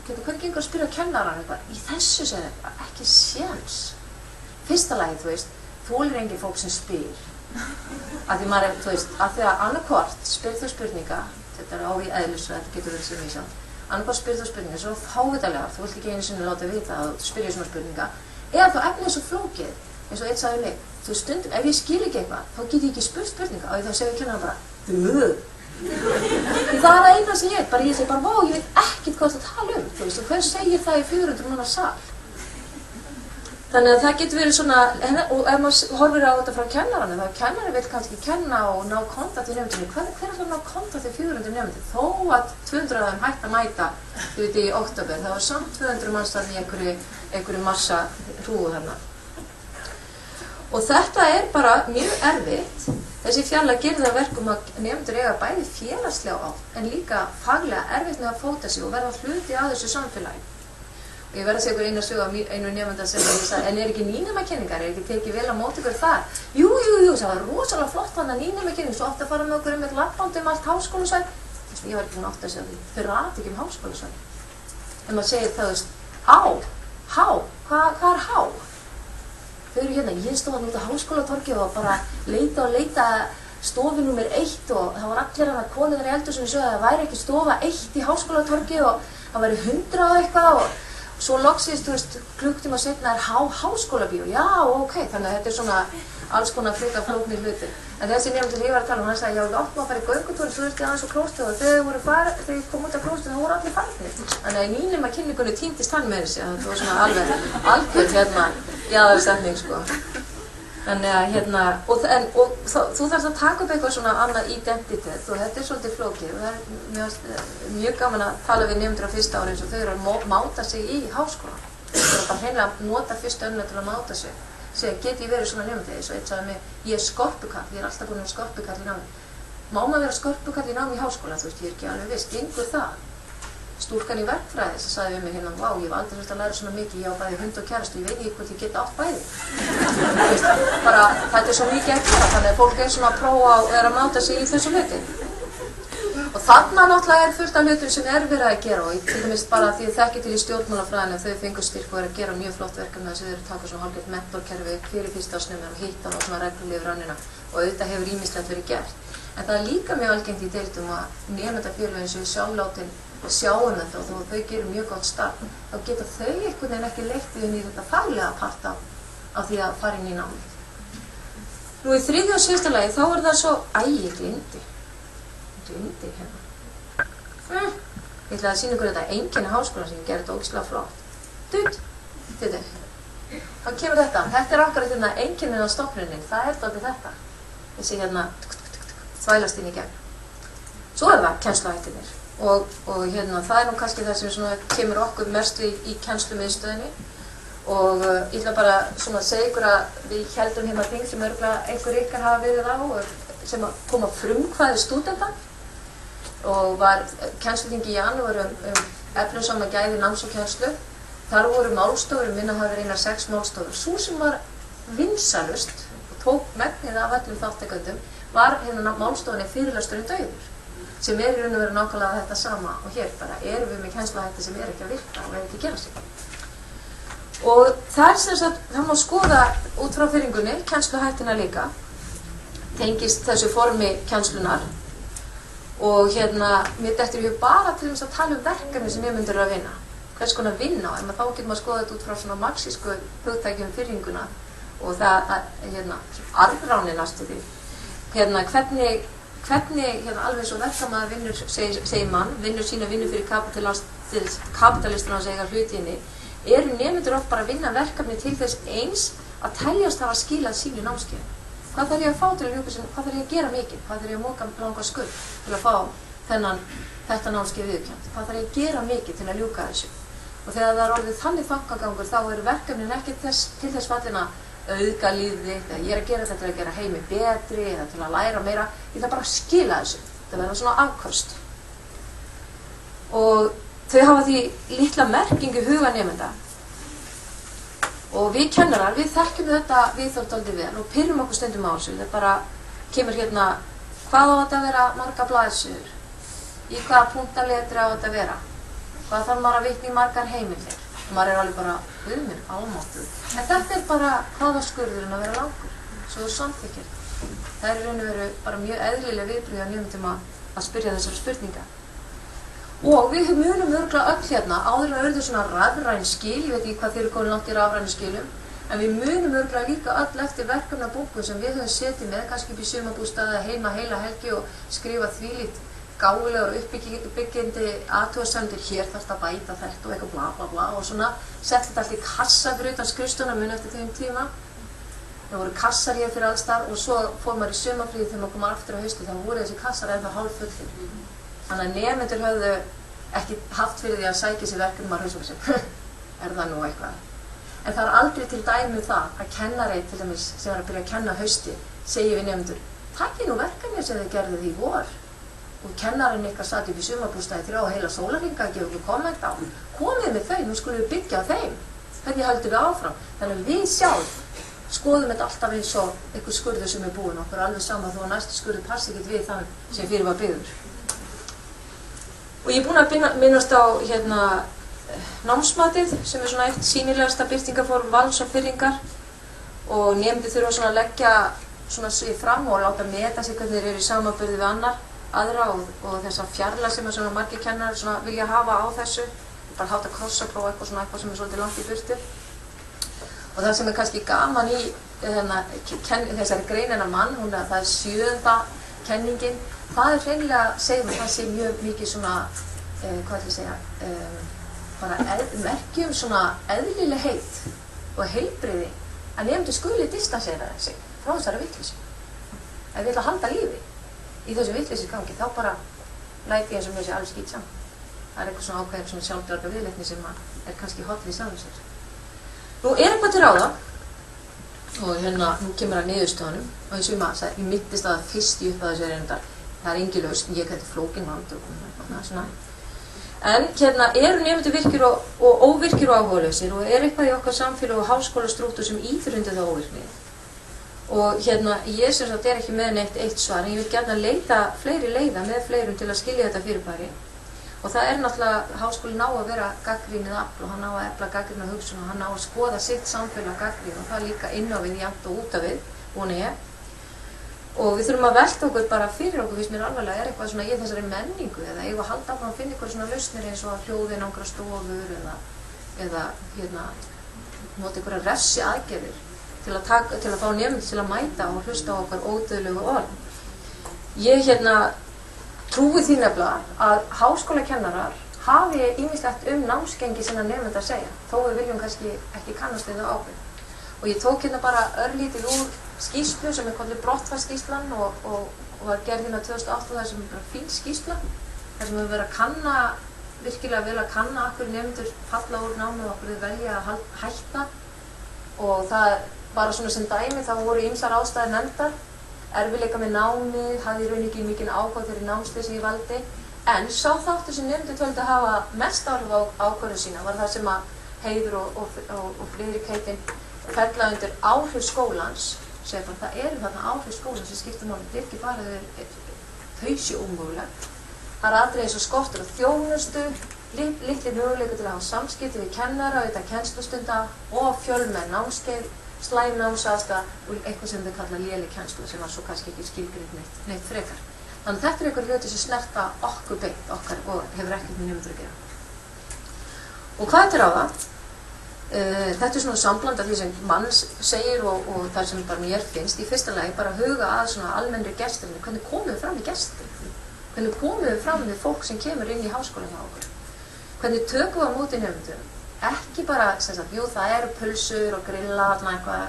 hvernig gengur að spyrja kennaran eitthvað? Í þessu segir það, ekki séns. Fyrsta lagi, þú veist, þolir engin fólk sem spyr. Að því maður, þú veist, að því að annarkvort spyr þau spurninga, þetta á í eðlisfræði, þetta getur verið sem ég sjálf, annarkvort spyr þau spurninga, svo fávitalega, þú vilt ekki einu sinni láta vita að þú spyrjir svona spurninga, eða þá efnið svo flókið, eins og eitt sagði mig, þú stundum, ef ég skil ekki eitthvað, þá get ég ekki spurt spurninga og þá segir kennaran bara, Því það eina sem ég segi bara, vá, ég veit ekkert hvað það tala þú veist, og hver segir það í 400 manna sal? Þannig að það getur verið svona, og ef maður horfir á þetta frá kennaranum, þá kennari vil kannski kenna og ná kontakt við nefndinni. Hver er það að ná kontakt við 400 nefndi? Þó að 200 af þeim hægt að mæta, þú veit, í október, það var samt 200 manns þarna í einhverju massa hrúgu þarna. Og þetta er bara mjög erfitt. Þessi fjarlæg gerir það verkum að nefndur eiga bæði félagslega á, en líka faglega erfitt með að fóta sig og verða hluti af þessu samfélagi. Og ég verð að segja ykkur einu sögu af einu nefnda sem ég sagði, en er ekki nýnemakenningar, er ekki tekið vel á móti ykkur þar? Jú, það var rosalega flott hann að nýnemakenning, svo átti að fara með okkur með labbandi allt háskólasvæði. Ég var ekki búin að átta að segja því, þau rati ekki háskólasvæði. En maður segir það, hvað er há? Þau eru hérna, ég stóð hann út á háskólatorgi og bara leita stofu númer 1 og það var allir hann að konur í eldhúsinu sögðu að það væri ekki stofa 1 í háskólatorgi og það væri 100 og eitthvað og svo loksist, þú veist, klukktíma seinna er háskólabíó, já, ok, þannig að þetta er svona alls konar frekar flóknir hlutir. En þessi nefndur sem ég var að tala hann sagði, já, við áttum að fara í göngutúr, svo þurfti aðeins á klósettið og þegar þau kom út af klósettið, þá voru allir farnir. Þannig að í nýnemakenningunni týndist hann með þessi, það var svona alveg jaðarsetning, sko. Þannig að og þú þarfst að taka upp eitthvað svona annað identitet og þetta er svolítið flókið og það er mjög gaman að tala við nefndur á fyrsta ári eins og þau eru að máta sig í háskóla. Þau eru bara hreinlega að nota fyrsta önnlega til að máta sig. Segja, get ég verið svona nefndi eins og eitt sagði mig, ég er skorpukall, ég er alltaf búin að vera skorpukall í námi. Má maður vera skorpukall í námi í háskóla, þú veist, ég er ekki alveg viss, gengur það? Stúlkan í verkfræði sem sagði við mig hérna, vá, ég hef aldrei þurft að læra svona mikið, ég á bæði hund og kærastu, ég veit ekki hvort ég geta átt bæði. Bara, þetta er svo mikið að gera, þannig að fólk er svona að prófa að vera að máta sig í þessu hluti. Og þarna náttúrulega fullt af hlutum sem verið að gera og til dæmis bara því að þekki til í stjórnmálafræðinu þau fengu styrk og að gera mjög flott verkefni þess að þau eru að taka svona hálfgeitt mentorkerfi fyrir fyrstaásnefnir og hitta á svona reglulegu rannina og auðvitað hefur ýmislegt verið gert. En það er líka mjög algengt í deildum að nemendafélögin sem sjálflátin sjáum þetta og þó þau gerir mjög gott starf, þá geta þau einhvern veginn ekki leitt inn í þetta faglega part af því að fara inn í námið. Nú í þriðja og síðasta lagi þá er það svo, ég gleymdi hérna. Ég ætlaði að sýna ykkur þetta einkenni háskólan sem ég gerði þetta ógeðslega flott. Þá kemur þetta. Þetta er okkar þetta einkennið á stofnunin. Það er dálítið þetta. Þessi hérna þvælast inn í gegn. Svo er það kennsluhættirnir. Og hérna það er nú kannski það sem svona kemur okkur mest í kennslumiðstöðinni. Og ég ætla bara svona að segja ykkur að við héldum hérna þing sem örugglega einhver ykkar hafa verið á sem að koma frumkvæði stúdenta og var kennsluþingi í janúar efnusama gæði náms og kennslu. Þar voru málstofur, minna hafi verið einar 6 málstofur. Sú sem var vinsalust og tók megnið af öllum þáttakendum var hérna málstofunni fyrirlesturinn dauður, sem er í raun og veru nákvæmlega þetta sama og hér bara erum við með kennsluhætti sem er ekki að virka og er ekki að gera sig. Og það er sem sagt, það má skoða út frá fyrringunni, kennsluhættina líka, tengist þessu formi kennslunar og hérna, mér dettur í hug bara til þess að tala verkefni sem nemendur eru að vinna. Hvers konar vinna, en þá getur maður skoða þetta út frá svona marxísku hugtækjum fyrringuna og það, hérna, arðráni næstu því. Hérna, hvernig hérna, alveg svo verkamaður vinnur, segir mann, vinnur sína vinnu fyrir kapitalistina og segja hlutinni, eru nemendur oft bara að vinna verkefni til þess eins að teljast hafa skilað sínu námskeiði. Hvað þarf ég að fá til að ljúka sinni? Hvað þarf ég að gera mikið? Hvað þarf ég að móka langa skuld til að fá þetta námskeið viðurkennt? Hvað þarf ég að gera mikið til að ljúka þessu? Og þegar það er orðið þannig þankagangur þá eru verkefnin ekki til þess fallin að auðga lífið þitt, eða ég er að gera þetta til að gera heimi betri eða til að læra meira, ég ætla bara að skila þessu, þetta verða svona afköst. Og þau hafa því litla merkingu huga nemenda. Og við kennarar, við þekkjum þetta viðhorf dálítið vel og pirrum okkur stundum á þessu. Það bara kemur hérna, hvað á þetta að vera margar blaðsíður? Í hvaða punktaletri á þetta að vera? Hvað þarf maður að vitna í margar heimildir? Og maður er alveg bara, guð minn, almáttugur. En þetta er bara hraðaskurðurinn að vera langur, svo þú samþykkir. Það er í raun og veru bara mjög eðlileg viðbrögð að nemendum að spyrja þessara spurninga. Og við munum örugglega öll hérna, áður en að urðu svona rafræn skil, ég veit ekki hvað þeir eru komin langt í rafrænu skilum, en við munum örugglega líka öll eftir verkefnabókum sem við höfum setið með, kannski upp í sumarbústaði heima heila helgi og skrifa þvílíkt gáfulegar og uppbyggjandi athugasemdir, hér þarfst að bæta þetta og eitthvað bla bla bla og svona sett þetta allt í kassa fyrir utan skrifstofuna mun eftir þeim tíma. Það voru kassar hér fyrir alls þar og svo fór maður í sumarfríði þegar maður kom aftur á hausti, þá voru þessi kassar ennþá hálffullir. Þannig að nemendur höfðu ekki haft fyrir því að sækja sér verkefnum á hausnum sér. Er það nú eitthvað? En það er aldrei til dæmi það að kennari til dæmis sem er að byrja að kenna hausti segi við nemendur, takið nú verkefni sem þið gerðuð í vor. Og kennarinn ykkar satt upp í sumarbústaði 3 heila sólarhringa að gefa okkur komment á. Komið með þau, nú skulum við byggja á þeim. Hvernig höldum við áfram? Þannig að við sjálf skoðum þetta alltaf eins og einhver skurður sem er búinn okkur, alveg sama þó að næstu skurður passi ekkert við þann sem fyrir var byggður. Og ég er búin að minnast á hérna, námsmatið sem er svona eitt sýnilegasta birtingarform vals og firringar og nemendur þurfa svona að leggja svona sig fram og láta meta sig hvernig þeir eru í samanburði við aðra og þessa fjarlægð sem svona margir kennarar svona vilja hafa á þessu, bara hátt að krossaprófa eitthvað sem er svolítið langt í burtu. Og það sem er kannski gaman í þessari grein hennar mann, það er 7. kenningin, það er hreinlega, segjum við, það sé mjög mikið svona, hvað ætla ég að segja, bara merkjum svona eðlilegheit og heilbrigði að nemendur skuli distansera sig frá þessari vitleysu. Ef við ætla að halda lífi í þessu vitleysisgangi, þá bara læti ég eins og mér sé alveg skýtsam. Það er eitthvað svona ákveðin svona sjálfdörga viðleitni sem er kannski holl í sjálfum sér. Nú er eitthvað til ráða og hérna, nú kemur að niðurstöðunum og eins og maður sagði, ég mittist að fyrst í upphafi þessu reyndar, það er engin lausn, ég gæti flókin vandi og svona. En hérna eru nemendur virkir og óvirkir og áhugalausir og er eitthvað í okkar samfélag og háskólastrúktúr sem ýtir undir það óvirkni. Og hérna, ég sem sagt er ekki með neitt eitt svar, en ég vil gjarna leita fleiri leiða með fleirum til að skilja þetta fyrirbæri. Og það er náttúrulega, háskólinn á að vera gagnrýnið afl og hann á að efla gagnrýna hugsun og hann á að skoða sitt samfélag gagnrýn og það líka inn á við, jafnt og út á við, vona ég. Og við þurfum að velta okkur bara fyrir okkur, finnst mér alvarlega, er eitthvað svona í þessari menningu eða eigum að halda áfram að finna eitthvað svona lausnir eins og að hljóðeinangra stofur eða hérna, nota einhverja refsi aðgerðir til að fá nemendur til að mæta og hlusta á okkar ódauðlegu orð. Ég hérna trúi því nefnilega að háskólakennarar hafi ýmislegt námsgengi sinna nemenda að segja, þó við viljum kannski ekki kannast við það ákveð. Og ég tók hérna bara örlítið úr skýrslu sem er kallið brottfarskýrslan og var gerð hérna 2008 þar sem er bara fín skýrsla, þar sem við verið að kanna, virkilega vel að kanna okkur nemendur falla úr námi og okkur velja að hætta og það bara svona sem dæmi þá voru ýmsar ástæður nefndar, erfiðleika með námi, hafði í raun ekki mikinn áhuga fyrir námsleysi í valdi, en sá þáttur sem nemendur töldu að hafa mest áhrif á ákvörðun sína var það sem að Heiður og Friðrik heitin fella undir áhrif skólans, segja bara það eru þarna áhrif skólans sem skipta máli, þetta er ekki bara þau sé ómögulegt. Það er atriði eins og skortur og þjónustu, litlir möguleika til að hafa samskipti við kennara, auðvitað kennslustunda og fjölmenn námskeið, slæm námsaðstæða og eitthvað sem þau kalla léleg kennsla sem var svo kannski ekki skilgreint neitt frekar. Þannig þetta er einhver hluti sem snerta okkur beint okkar og hefur ekkert með nemendur að gera. Og hvað er til ráða? Þetta er svona sambland af því sem mann segir og það sem bara mér finnst. Í fyrsta lagi bara huga að svona almennri gestinni, hvernig komum við fram í gestin? Hvernig komum við fram við fólk sem kemur inn í háskólann hjá okkur? Hvernig tökum við á móti nemendum? Ekki bara, sem sagt, jú það eru pulsur og grilla þarna eitthvað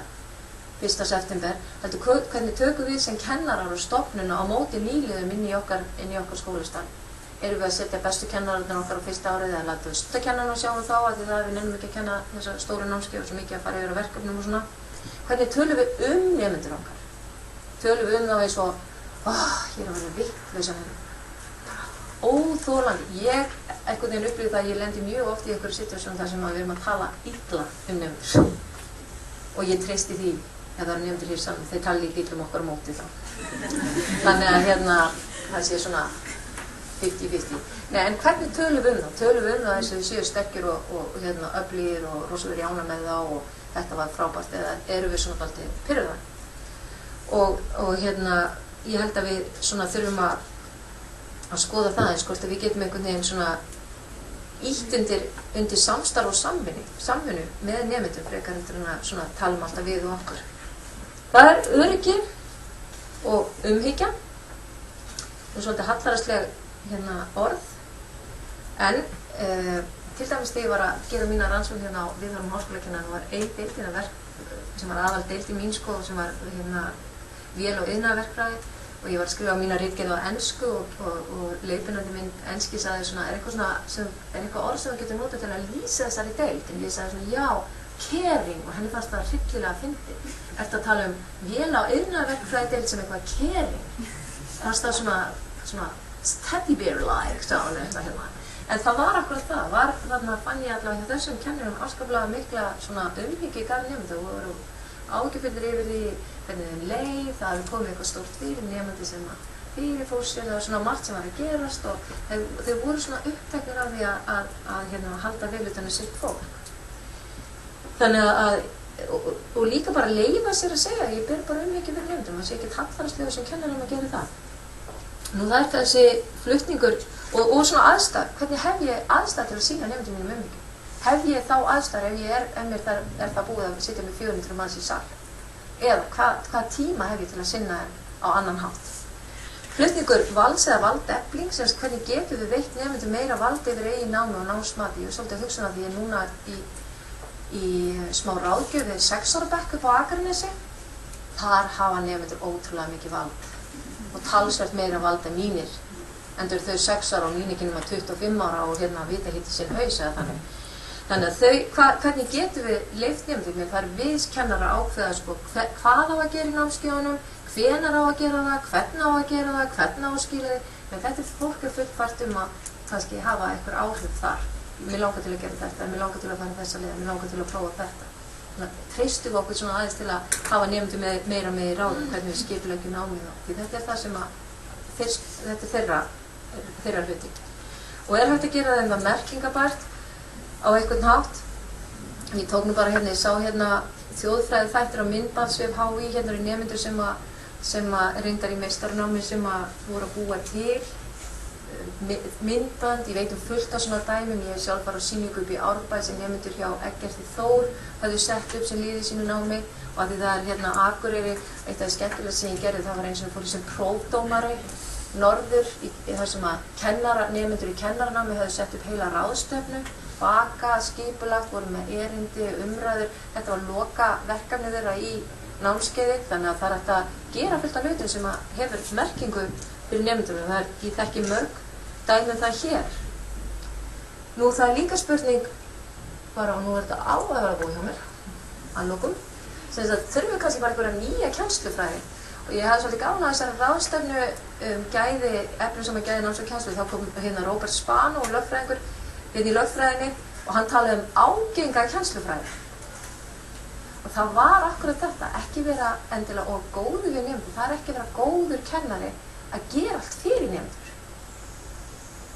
1. september, hvernig tökum við sem kennarar og stofnuna á móti nýliðum inn í okkar skólastarf? erum við að setja bestu kennararnir okkar á fyrsta árið eða láta við stundakennarana og sjáum þá að því það við nennum ekki að kenna þessa stóru námskeið og svo mikið að fara yfir á verkefnum og svona. Hvernig tölum við nemendur okkar? Tölum við þá eins og, ég er að vera vitlaus að óþolandi. Ég einhvern veginn upplifði það að ég lendi mjög oft í einhverju situasjón þar sem við erum að tala illa nemendur. Og ég treysti því ef það eru nemendur hér saman, þeir tala líka illa okkur á móti þá. Þannig að það sé svona 50-50. Nei, en hvernig tölum við það? Tölum við það eins og þau séu sterkir og öflugir og rosalega jána með þá og þetta var frábært eða erum við svona dálítið pirraðar? Og ég held að við svona þurfum að skoða það eins hvort að við getum einhvern veginn svona ítt undir samstarf og samvinnu með nemendum frekar en að svona tala alltaf við og okkur. Það er öryggi og umhyggja. Það er svolítið hallærisleg orð, en til dæmis þegar ég var að gera mína rannsókn á Viðhólum háskólakennara var ein deild sem var aðal deild í mín sem var vél- og iðnaðarverkfræði og ég var að skrifa mína ritgerð á ensku og leiðbeinandi minn enski sagði svona, er eitthvað orð sem þú getur notað til að lýsa þessari deild? En ég sagði svona, já, caring, og henni fannst það hryllilega fyndið. Ertu að tala vél- og iðnaðarverkfræði deild sem eitthvað caring? Það var svona teddy bear-like, sagði hún eitthvað En það var akkurat það, þarna fann ég allavega hjá þessum kennurum afskaplega mikla svona umhyggju í garð nemenda og voru áhyggjufullir yfir því hvernig þeim leið, það hafi komið eitthvað stórt fyrir nemandi sem fyrirfór sér, það var svona margt sem var að gerast og þau voru svona uppteknir af því að halda vel utan sitt fólk. Þannig og líka bara leyfa sér að segja, ég ber bara umhyggju við nemendum, það sé ekki hallærislegur sem kennarum að gera það. Nú það er þessi flutningur og svona aðstæður, hvernig hef ég aðstæður til að sýna nemendum mínum umhyggju? Hef ég þá aðstæður ef er það búið að sitja með 400 manns í sal? Eða hvað tíma hef ég til að sinna á annan hátt? Flutningur valds eða valdefling, sem hvernig getum við veitt nemendum meira vald yfir eigin námi og námsmati? Ég er svolítið að hugsa því ég er núna í smá ráðgjöf við 6 ára bekk upp á Akranesi. Þar hafa nemendur ótrúlega mikið vald og talsvert meira vald en mínir. Endur þau 6 ára og mín ekki nema 25 ára og vita hitt í sinn haus eða þannig. Þannig að hvernig getum við leyft nemendum? Það er við kennara að ákveða hvað á að gera í námskeiðunum, hvenær á að gera það, hvernig á að gera það, hvernig á að skila þið. En þetta fólk fullfært að kannski hafa einhver áhrif þar. Mér langar til að gera þetta, mér langar til að fara þessa leið, mér langar til að prófa þetta. Þannig að treystum við okkur svona aðeins til að hafa nemendum meira með í ráðum hvernig við skipuleggjum námið á. Því þetta er það sem þetta er þeirra hluti. Og er hægt að gera þeim það merkingabært á einhvern hátt. Ég tók nú bara ég sá þjóðfræði þættir á myndbandsvef HÍ, eru nemendur sem reyndar í meistaranámi sem voru að búa til myndband, ég veit fullt af svona dæmum, ég hef sjálf bara á sýningu upp í Árbæ sem nemendur hjá Eggerti Þór höfðu sett upp sem liði sínu námi og að því það er Akureyri, eitt af því skemmtilega sem ég gerði, það var eins og fór sem prófdómari norður þar sem að nemendur í kennaranámi höfðu sett upp heila ráðstefnu, bakað, skipulagt, voru með erindi, umræður, þetta var loka verkefni þeirra í námskeiði, þannig að það er hægt að gera fullt af hlutum sem hefur merkingu fyrir nemendunum. Ég þekki mörg dæmi það hér. Nú það er líka spurning, bara og nú er þetta áhugaverð að búa hjá mér, að lokum, sem þess að þurfum við kannski bara einhverja nýja kennslufræði. Og ég hafði svolítið gaman að þessari ráðstefnu gæði, efnum sem gæði náms og kennslu, þá kom Róbert Spano, lögfræðingur, í lögfræðinni og hann talaði ágenga kennslufræði. Og það var akkurat þetta, ekki vera endilega og góður við nemendur, það er ekki vera góður kennari að gera allt fyrir nemendur.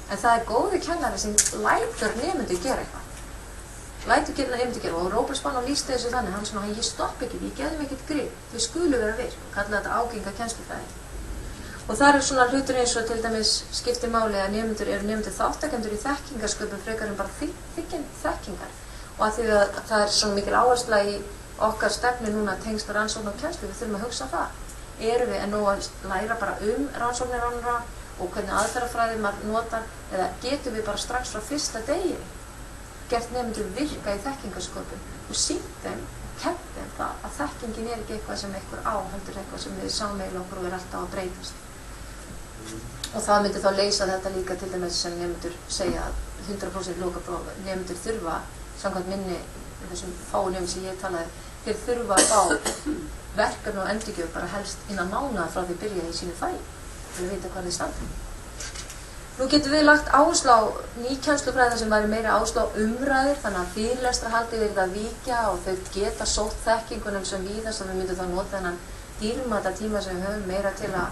En það er góður kennari sem lætur nemendur gera eitthvað. Lætur nemendur gera og Róbert Spano lýsti þessu þannig, hann svona, ég stopp ekki, ég geðum ekkert grip, þau skulu vera virk og kallaði þetta ágenga kennslufræði. Og það er svona hlutur eins og til dæmis skiptir máli að nemendur eru nemendur þáttakendur í þekkingarsköpun frekar en bara þekkingar. Og að því að það er svona mikil áhersla í okkar stefnu núna tengst rannsókn og kennslu, við þurfum að hugsa það. Erum við nú að læra bara rannsóknir annarra og hvernig aðferðafræði maður notar, eða getum við bara strax frá fyrsta degi gert nemendur virka í þekkingarsköpun og sýnt þeim, kennt þeim það að þekkingin er ekki eitthvað sem einhver á, heldur eitthvað sem við sammeila okkur og er alltaf að breytast. Og það myndi þá leysa þetta líka til dæmis sem nemendur segja að 100% lokapróf nemendur þurfa, samkvæmt minni þessum fáu nemendum sem ég talaði, þeir þurfa að fá verkefni og endurgjöf bara helst innan mánaðar frá því byrja í sínu fagi til að vita hvað þeir standa. Nú getum við lagt áherslu á ný kennslufræði sem væri meira áherslu á umræður, þannig að fyrirlestrarhaldið verið að víkja og þau geta sótt þekkingunum sem víðast og við myndum þá nota þennan dýrmæta tíma sem við höfum meira til að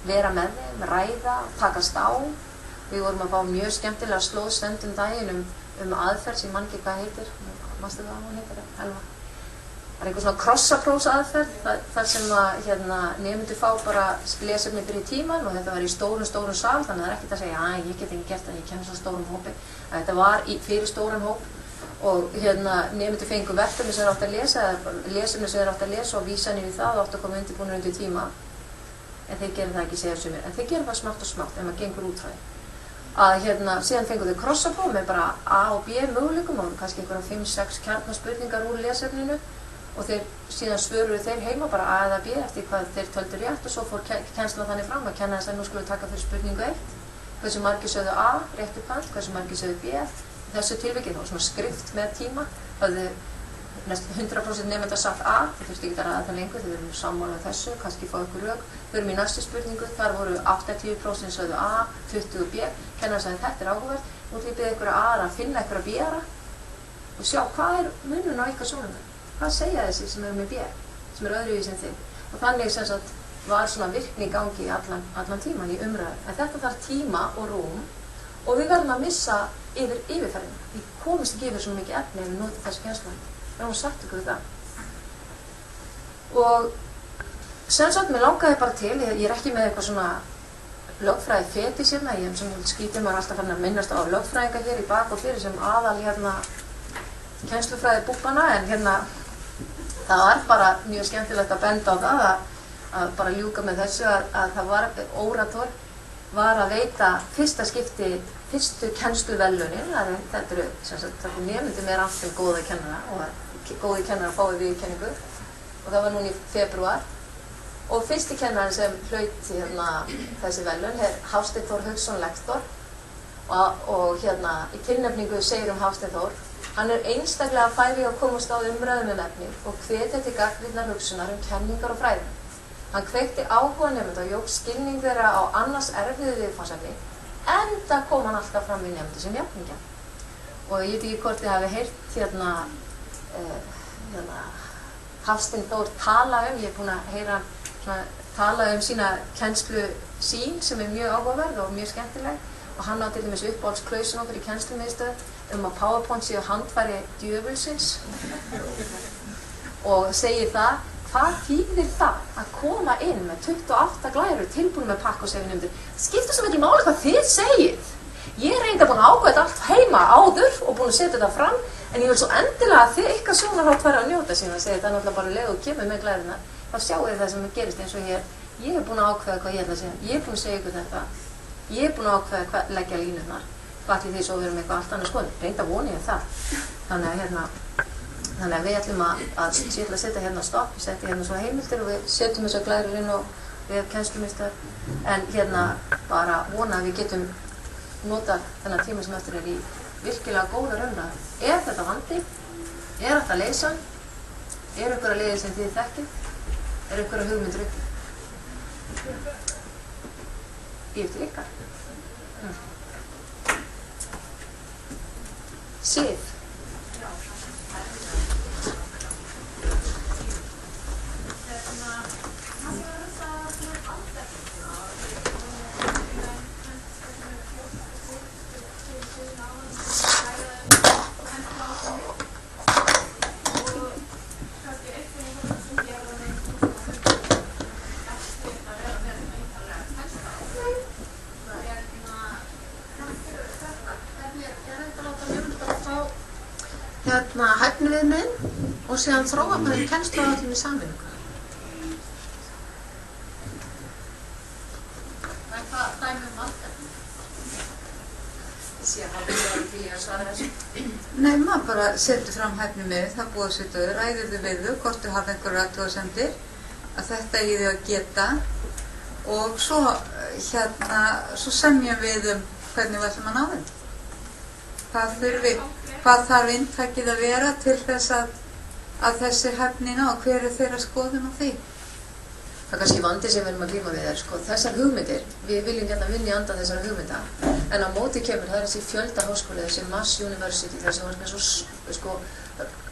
vera með þeim, ræða, takast á. Við vorum að fá mjög skemmtilega slóð stundum daginn aðferð sem mann ekki hvað heitir, mástu það að hún heitir, Elva? Það einhver svona krossaprófsaðferð þar sem að nemendur fá bara lesefni fyrir tíman og þetta var í stórum sal, þannig að það er ekkert að segja að ég get ekki gert það, ég kem svo stórum hópi. Þetta var fyrir stóran hóp og nemendur fengu verkefni sem þeir átt að lesa eða lesefni sem þeir átt að lesa og vísanir í það og átt að koma undirbúnir undir tíma. En þeir gera það ekki, segja sumir, en þeir gera það smátt og smátt ef maður gengur út frá því. Að síðan fengu þau krossapróf með bara A og B möguleikum og kannski einhverja 5-6 kjarnaspurningar úr lesefninu og síðan svöruðu þeir heima bara A eða B eftir hvað þeir töldu rétt og svo fór kennslan þannig fram að kenna þess að nú skulle taka fyrir spurningu 1. Hversu margir sögðu A, réttu pant, hversu margir sögðu B. Í þessu tilviki þá var svona skrift með tíma, höfðu 100% nemenda sagt A, þú þurfti ekki að ræða það lengur, þau verðum sammála þessu, kannski fá ykkur rök. Þau erum í næstu spurningu, þar voru 80% sögðu A, 20 B. Kennarinn sagði þetta er áhugavert, nú ætlum ég að biðja ykkur A að finna ykkur að B-ara og sjá hvað er munurinn á ykkar sjónarmiðum. Hvað segja þessi sem eru með B, sem eru öðruvísi en þið? Og þannig sem sagt var svona virkni í gangi allan tíman í umræðu. En þetta þarf tíma og rúm og við verðum að missa yfirferðina. Við komumst ekki yfir svona mikið efni ef við notum þessi kennslufræði. Við erum sagt ykkur það. Og sem sagt, mér langaði bara til, ég er ekki með eitthvað svona lögfræði fetis hérna, ég sem skýtur maður alltaf farin að minnast á lögfræðinga hér í bak og fyrir sem aðal kennslufræði búbbana, en það var bara mjög skemmtilegt að benda á það að bara ljúka með þessu að það var Órator var að veita fyrstu kennsluverðlaunin, þetta eru nemendur með alltaf góða kennara og góði kennara fáið viðurkenningu og það var núna í febrúar og fyrsti kennarinn sem hlaut þessi verðlaun er Hafsteinn Þór Hauksson lektor og í tilnefningu segir Hafsteinn Þór hann er einstaklega færi að komast á umræðum efni og hvetja til gagnrýnnar hugsunar kenningar og fræði. Hann kveikti áhuga nemenda og jók skilning þeirra á annars erfiðu viðfangsefni, enda kom hann alltaf fram við nemendur sem jafningja. Og ég veit ekki hvort þið hafi heyrt Hafsteinn Þór tala ég er búin að heyra tala sína kennslu sín sem er mjög áhugaverð og mjög skemmtileg og hann á til dæmis uppáhaldsklausun okkur í kennslumiðstöð að PowerPoint séu handfæri djöfulsins og segir það, hvað þýðir það að koma inn með 28 glærur tilbúin með pakk og segja nefndir, það skiptir svo miklu máli hvað þið segið. Ég er reynda búin að ákveða allt heima áður og búin að setja þetta fram, en ég vil svo endilega að þið ykkar sjónarhótt færi að njóta sín að segja þetta náttúrulega bara leið og kemur með glæruna, þá sjáu þið það sem gerist eins og ég er búin að ákveða hvað ég ætla að segja, ég er búin að segja ykkur þetta, ég er búin að ákveða hvað leggja línurnar. Hvað til því svo við erum eitthvað allt annað skoðun, reynda voni ég það. Þannig að við ætlum að setja hérna stopp, við setja hérna svo heimildir og við setjum þessar glærur inn og við kennslumistar. En bara vona að við getum notað þennan tíma sem eftir í virkilega góða umræðu. Er þetta vandi? Er þetta leysa? Er einhverja leiðir sem þið þekkið? Er einhverja hugmyndir uppi? Ég eftir ykkar. Sif. Hæfniviðmið og síðan þróa maður kennsluáætlun í sameiningu. Það er hvað dæmi valkefni? Ég sé að hafði verið til að svara þessu. Nei, maður bara setur fram hæfniviðmið, það búið að setja þau, ræðir þau við þau, hvort þau hafa einhverja athugasemdir, að þetta í þau að geta og svo svo semjum við hvernig við ætlum að ná þeim. Hvað þarf inntakið að vera til þess að þessi hæfni ná, hver þeirra skoðun á því? Það er kannski vandi sem við erum að glíma við sko, þessar hugmyndir, við viljum hérna vinna í anda þessara hugmynda, en á móti kemur það er þessi fjölda háskóli, þessi Mass University, þessi var svo,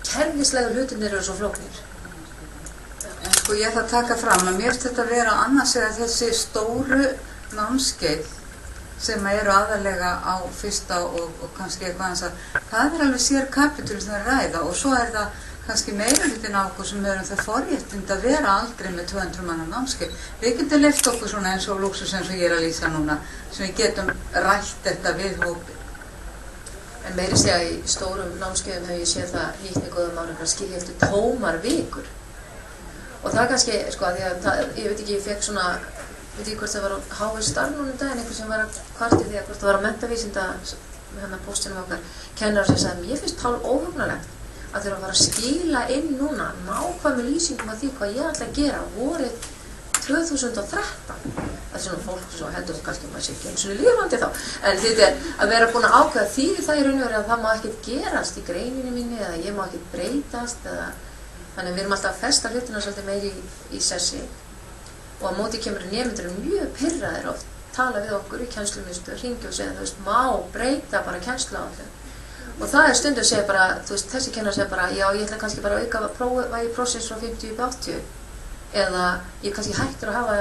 kerfislega hlutirnir eru svo flóknir. En sko ég ætla að taka fram að mér finnst þetta vera annars vegar þessi stóru námskeið sem eru aðalega á fyrsta og kannski eitthvað eins að það er alveg sér kapítul sem það ræða og svo er það kannski meira hlutin á okkur sem erum það forréttind að vera aldrei með 200 manna námskeið. Við getum leyft okkur svona eins og lúxus eins og ég er að lýsa núna sem við getum rætt þetta við hópin. En meiri segja í stórum námskeiðum hef ég séð það nýtt með góðum árangur að skilja eftir tómar vikur. Og það kannski, sko, að ég veit ekki, ég fekk svona, veit ekki hvort það var á HS Star núna daginn, einhver sem var að kvarti því að hvort það var á menntavísinda, hérna póstinum okkar, kennarar sem sagði, ég finnst hálf óhugnalegt að þurfa að fara að skila inn núna nákvæmum lýsingum af því hvað ég ætla að gera vorið 2013. Það er svona fólk sem heldur kannski maður sé ekki eins og lifandi þá. En þetta er að vera búin að ákveða þýðir það í raun og veru að það má ekkert gerast í greininni minni eða ég má ekkert breytast eða þannig að við erum alltaf að festa hlutina svolítið meiri í sessi og á móti kemur nemendur mjög pirraðir oft tala við okkur í kennslumiðstöð, hringja og segja þú veist má breyta bara kennsluáætlun. Og það er stundum að segja bara, þú veist, þessi kennar segja bara, já, ég ætla kannski bara að auka vægi prósins frá 50 upp í 80 eða ég kannski hættur að hafa,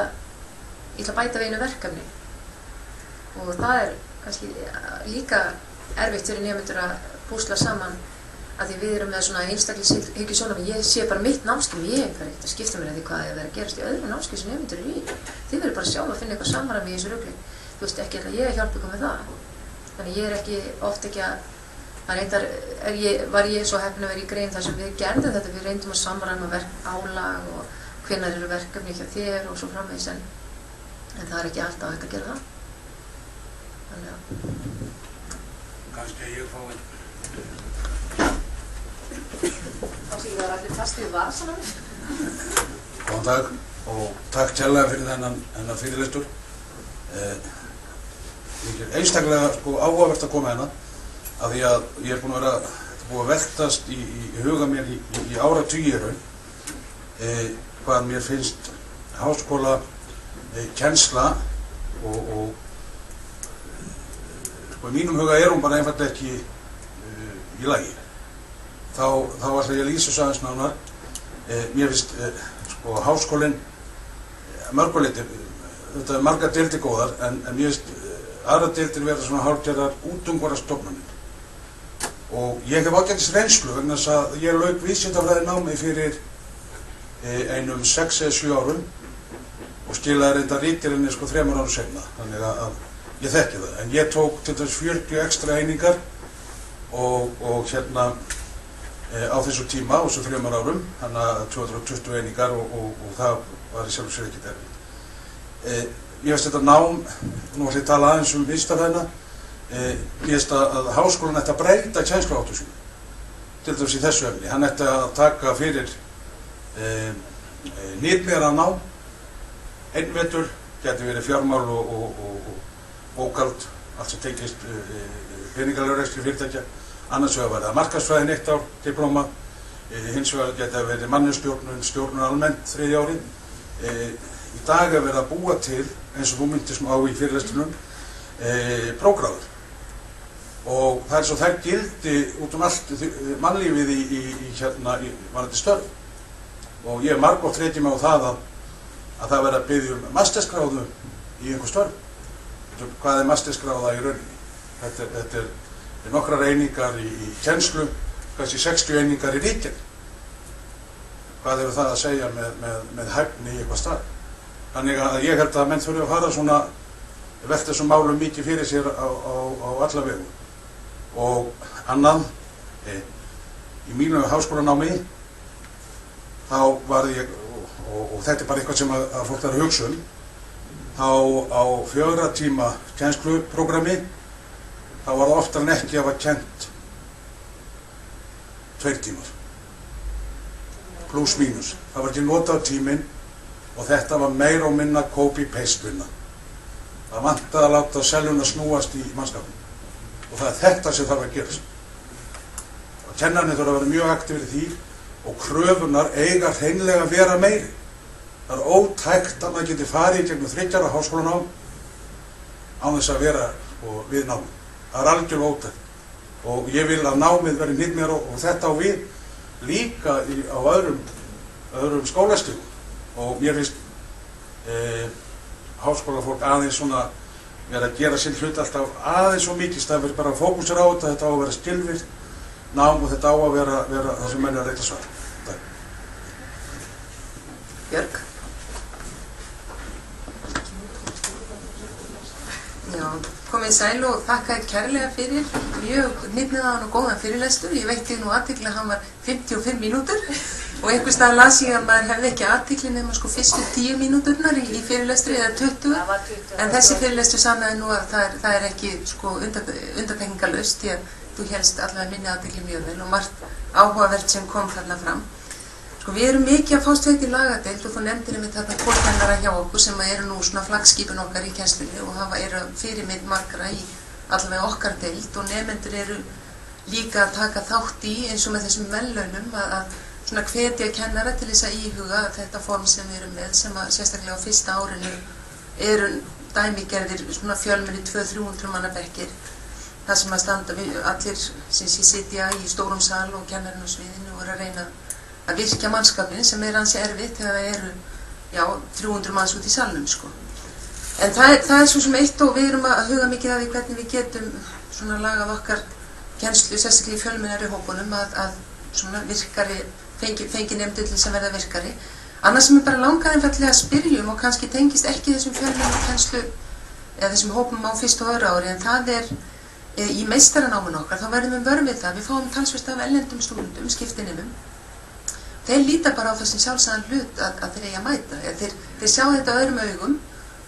ég ætla að bæta við einu verkefni. Og það er kannski líka erfitt fyrir nemendur að púsla saman að því við erum með svona einstaklega hyggju sjónarmið, ég sé bara mitt námskeið, ég fer ekkert að skipta mér að því hvað er að vera að gerast í öðru námskeið sem nemendur eru í. Þið verður bara sjálf að finna eitthvað samræmi í þessu rugli. Þú veist ekki að ég hjálpa ykkur með það. Þannig ég er ekki, oft ekki að var ég svo heppin að vera í grein þar sem við gerðum þetta, við reyndum að samræma álag og hvenær eru verkefni hjá þér og svo framvegis en það er ekki alltaf hægt að gera það. Þannig að... Kannski að ég fái... Þá sé ég að allir fastið vasanum. Góðan dag og takk kærlega fyrir þennan fyrirlestur. Einstaklega sko áhugavert að koma hérna af því að ég er búinn að veltast í huga mér í áratugi raun hvað mér finnst háskóla kennsla og sko í mínum huga er hún bara einfaldlega ekki í lagi. Þá ætla ég að lýsa aðeins nánar. Mér finnst sko háskólinn mörguleiti, þetta er margar deildir góðar en mér finnst aðra deildir vera svona hálfgerðar útungvara stofnanir. Og ég hef ágætis reynslu vegna þess að ég lauk vísindafræði námi fyrir einum 6 eða 7 árum og skilaði reynda rítirinni sko 3 árum seinna, þannig að ég þekki það. En ég tók til dæmis 40 ekstra einingar og hérna á þessu tíma, á þessu 3 árum, þannig að 220 einingar og það var í sjálfu sér ekkert erfitt. Ég veist þetta nám, nú ætla ég að tala aðeins vísindafræðina, ég veist að háskólan ætti að breyta kennsluháttum sínum, til dæmis í þessu efni. Hann ætti að taka fyrir nýtmeira nám, einn vetur, geti verið fjármál og bókhald, allt sem tengist peningalegur rekstri fyrirtækja, annars vegar var það markaðsfræðin 1 ár, diplóma, hins vegar geti að verið mannustjórnun almennt 3. ári. Í dag er verið að búa til, eins og þú myndist á í fyrirlestunum, prófgráður. Og það er svo þær gildi út allt mannlífið í varðandi störf. Og ég margoft reyti mig á það að það verið að biðja mastersgráðu í einhver störf. Hvað er mastersgráða í rauninni? Þetta er nokkrar einingar í kennslu, kannski 60 einingar í ríkjum. Hvað hefur það að segja með hæfni í eitthvað starf? Þannig að ég held að menn þurfi að fara svona, velta þessum málum mikið fyrir sér á alla vegu. Og annað, í mínu háskólanámi, þá var ég, og þetta er bara eitthvað sem að fólk þarf að hugsa þá á 4 tíma kennsluprógrami, þá var það oftar en ekki að var kennt 2 tímar. Plus mínus. Það var ekki notað tíminn og þetta var meira og minna copy-paste vinna. Það vantar að láta seljuna snúast í mannskapnum. Og það er þetta sem þarf að gerast. Og kennararnir þurfa að vera mjög aktífir í því og kröfunar eiga hreinlega að vera meiri. Það er ótækt að maður geti farið í gegnum 3 ára háskólanám án þess að vera við námið. Það er algjörlega ótækt. Og ég vil að námið verði hnitmeira og þetta á við líka á öðrum skólastigum. Og mér finnst háskólafólk aðeins svona vera að gera sinn hlut alltaf aðeins og mikið, það verður bara að fókusera á þetta á að vera skilvirkt nám og þetta á að vera það sem menn er að reyta svara. Björg? Já, komið sæl og þakka kærlega fyrir mjög hnitmiðaðan og góðan fyrirlestur. Ég veitti nú athygli að hann var 55 mínútur og einhvers staðar las ég að maður hefði ekki athygli nema sko fyrstu 10 mínúturnar í fyrirlestri eða 20. En þessi fyrirlestur sannaði nú að það er ekki sko undantekningarlaust því að þú hélst allavega minni athygli mjög vel og margt áhugavert sem kom þarna fram. Sko við erum mikið að fást veit í lagadeild og þú nefndir einmitt þarna kennara hjá okkur sem eru nú svona flaggskipin okkar í kennslunni og eru fyrirmynd margra í allavega okkar deild og nemendur eru líka að taka þátt í eins og með þessum verðlaunum að svona hvetja kennara til þess að íhuga þetta form sem við erum með sem að sérstaklega á fyrsta árinu eru dæmigerðir svona fjölmenni 200-300 manna bekkir þar sem að standa allir sem sitja í stórum sal og kennarinn á sviðinu og eru að reyna að virkja mannskapin sem er ansi erfitt þegar það eru 300 manns út í salnum sko. En það er svo sem eitt og við erum að huga mikið af því hvernig við getum svona lagað okkar kennslu, sérstaklega í fjölmennari hópunum að svona virkari, fengi nefndir til þess að verða virkari. Annars sem er bara langað einfallega að spyrjum og kannski tengist ekki þessum fjölmennar kennslu eða þessum hópum á fyrsta og öðru ári en það er í meistaranáminu okkar, þá verðum við vör við það. Við fáum talsvert af erlendum stúdendum, skiptinemum. Þeir líta bara á þessi sjálfsagðan hlut að þeir eigi að mæta. Þeir sjá þetta öðrum augum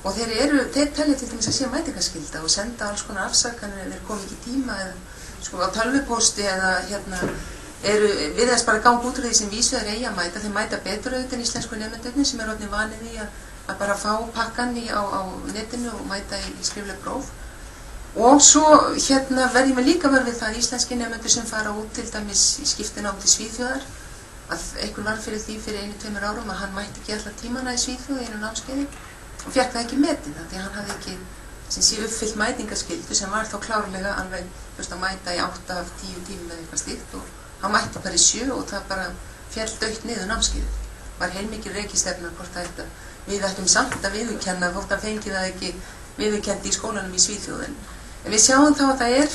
og þeir telja til dæmis að sé mætingaskylda og senda alls konar afsakanir ef þeir komi ekki í tíma eða sko á tölvupósti eða virðast bara ganga út úr því sem vísu þeir eigi að mæta. Þeir mæta betur auðvitað en íslensku nemendurnir sem eru orðnir vanir því að bara fá pakkan á netinu og mæta í skrifleg próf. Og svo verð ég mig líka vör við það íslenski nemendur sem fara út til dæmis í skiptinám til Svíþjóðar að einhver var fyrir því fyrir 1-2 árum að hann mætti ekki alla tímana í Svíþjóð í einu námskeiði og fékk það ekki metið því að hann hafði ekki sem sé uppfyllt mætingaskyldu sem var þá klárlega alveg að mæta í 8 af 10 tímum eða eitthvað slíkt og hann mætti bara í 7 og það bara féll dautt niður námskeiðið. Var heilmikil rekistefna hvort að við ættum samt að viðurkenna þótt að fengi það ekki viðurkenndi í skólanum í Svíþjóð. En við sjáum þá að það er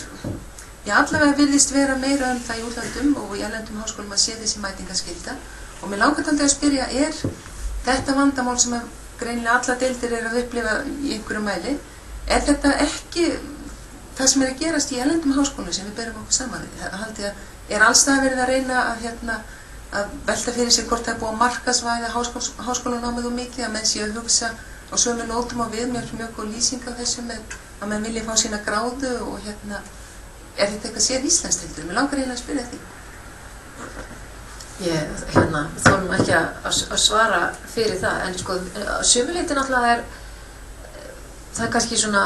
allavega virðist vera meira það í útlandum og í erlendum háskólum að sé þessi mætingaskylda og mér langar til að spyrja, er þetta vandamál sem að greinilega alla deildir eru að upplifa í einhverju mæli, er þetta ekki það sem er að gerast í erlendum háskólum sem við berum okkur saman við? Haldið að er alls það verið að reyna að velta fyrir sig hvort það er búið að markaðsvæða háskólanámið og mikið að menn sé að hugsa á sömu nótum og við mjög góð lýsing af þessu með að menn vilja fá sína gráðu og er þetta eitthvað séð íslenskt heldur? Mér langar eiginlega að spyrja því. Ég þórum ekki að svara fyrir það, en sko sömuleyti náttúrulega það er kannski svona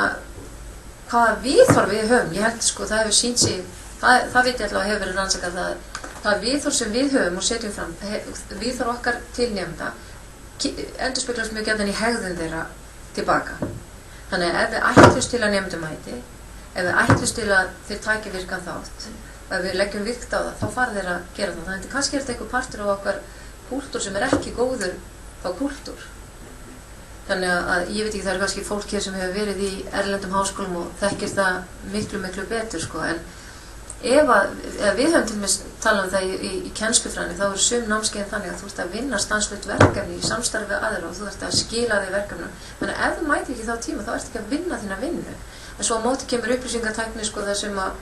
hvaða viðhorf við höfum. Ég held sko það hefur sýnt sig, það veit ég allavega hefur verið rannsakað það viðhorf sem við höfum og setjum fram, viðhorf okkar til nemenda endurspeglast mjög gjarnan í hegðun þeirra tilbaka. Þannig að ef við ætlumst til að nemendur mæti, ef við ætlumst til að þeir taki virkan þátt og ef við leggjum vikt á það, þá fara þeir að gera það. Þannig að kannski er þetta einhver partur á okkar kúltúr sem er ekki góður þá kúltúr. Þannig að ég veit ekki, það er kannski fólk hér sem hefur verið í erlendum háskólum og þekkir það miklu betur sko. En ef við höfum til dæmis talað um það í kennslufræðinni, þá eru sum námskeiðin þannig að þú ert að vinna stanslaust verkefni í samstarfi við aðra og þú ert að skila þig verkefnum. Þannig að ef þú mætir ekki þá tíma, þá ert ekki að vinna þína vinnu. En svo á móti kemur upplýsingatækni sko, þar sem að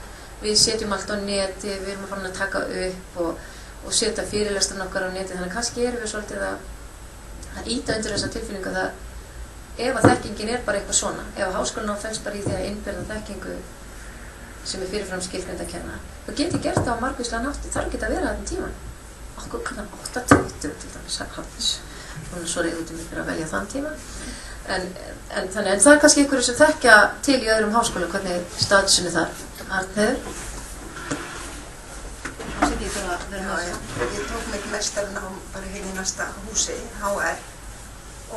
við setjum allt á neti, við erum að fara að taka upp og setja fyrirlesturinn okkar á neti. Þannig að kannski erum við svolítið að ýta undir þessa tilfinningu að ef að þekkingin er bara eitthvað svona, ef að háskólanám felst bara í því að innbyrða þekkingu sem er fyrirfram skilgreind að kenna, þá geti gert það á margvíslegan hátt. Það þarf ekki að vera þarna tíman. Okkur klukkan 8:20 til dæmis, Hafdís. Hún er svo reiðuð mig fyrir að velja þann tíma. En það er kannski einhverju sem þekkja til í öðrum háskólum, hvernig statusinu þar. Arnheiður? Það sé ekki fyrir að vera með þessu. Ég tók mig meistarnám bara hérna í næsta húsi, HR,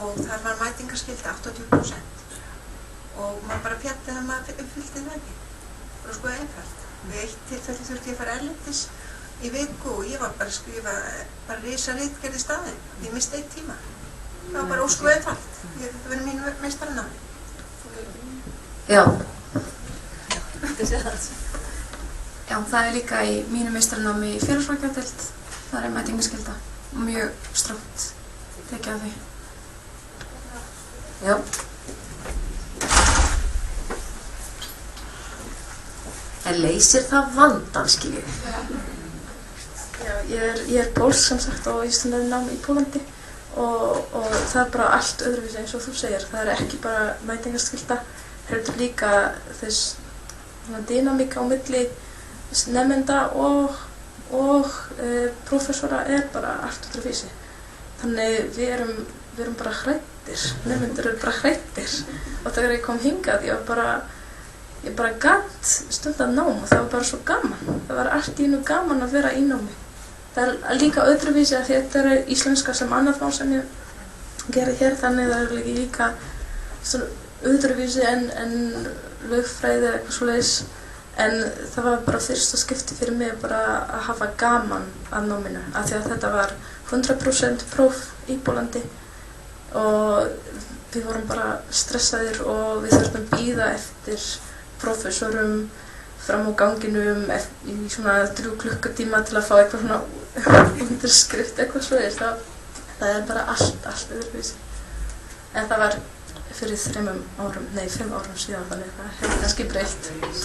og þar var mætingarskylda 80%. Og maður bara fjalli þegar maður uppfyllti það ekki. Bara sko einfalt. Við eitt tilfelli þurfti ég að fara erlendis í viku og ég var bara að skrifa bara risa ritgerð í staðinn. Ég misti 1 tíma. Það var bara ósku einfalt. Þetta verið mínu meistarnámi. Já. Já, það er líka í mínu meistaranámi í félagsráðgjafardeild. Það er mætingarskylda og mjög strongt tekið af því. Já. En leysir það vandan, skiljið? Já, ég er pólsk sem sagt á Íslandsnámi í Pólandi og það er bara allt öðruvísi eins og þú segir. Það er ekki bara mætingarskylda, heldur líka þess dýnamík á milli nemenda og prófessora er bara allt öðruvísi. Þannig við erum bara hræddir, nemendur eru bara hræddir og þegar ég kom hingað ég bara gatt stundað nám og það var bara svo gaman. Það var allt í einu gaman að vera í námi. Það er líka öðruvísi að þetta er íslenska sem annað mál sem ég geri hér, þannig það er líka öðruvísi en lögfræði eða eitthvað svoleiðis. En það var bara fyrsta skipti fyrir mig bara að hafa gaman af náminu, af því að þetta var 100% próf í Pólandi og við vorum bara stressaðir og við þurftum að bíða eftir prófessorum fram á ganginum í svona 3 klukkutíma til að fá eitthvað svona undirskrift eitthvað svoleiðis. Það er bara allt öðruvísi. En það var fyrir 5 árum síðan, þannig það hefur kannski breytt.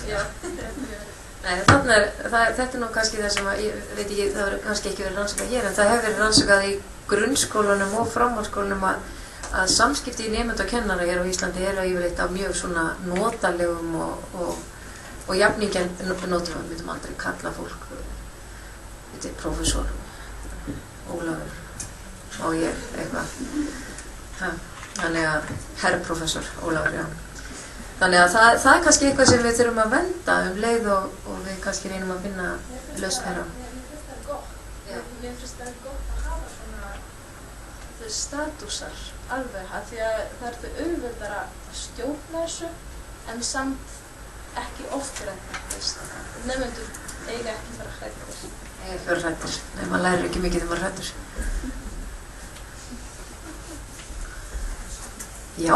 Já. Nei, þetta er nú kannski það sem ég veit ekki, það verður kannski ekki verið rannsakað hér, en það hefur verið rannsakað í grunnskólanum og framhaldsskólanum að samskipti í nemenda og kennara hér á Íslandi eru yfirleitt á mjög svona notalegum og jafningjan notum við myndum aldrei kalla fólk prófessor, Ólafur og ég eitthvað. Þannig að herrprófessor Ólafur, já. Þannig að það er kannski eitthvað sem við þurfum að venda leið og við kannski reynum að finna lausnir á. Mér finnst það gott að hafa svona þau statusar alveg, því að það er þau auðveldara að stjórna þessu en samt ekki oftir þetta. Nemendur eiga ekki fara hræddir. Eiga ekki fara hræddir. Nei, maður lærir ekki mikið þegar maður hræddir. Já.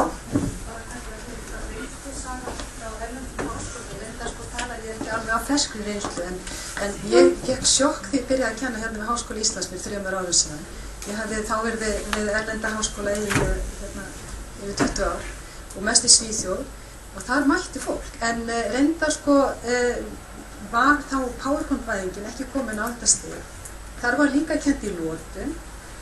Ekki alveg á ferskri reynslu en ég fékk sjokk því ég byrjaði að kenna hérna við Háskóla Íslands fyrir 3 árum síðan. Ég hafði þá verið við erlenda háskóla yfir 20 ár og mest í Svíþjóð og þar mætti fólk en reyndar var þá PowerPoint-væðingin ekki komin á þetta stig. Þar var líka kennt í lotum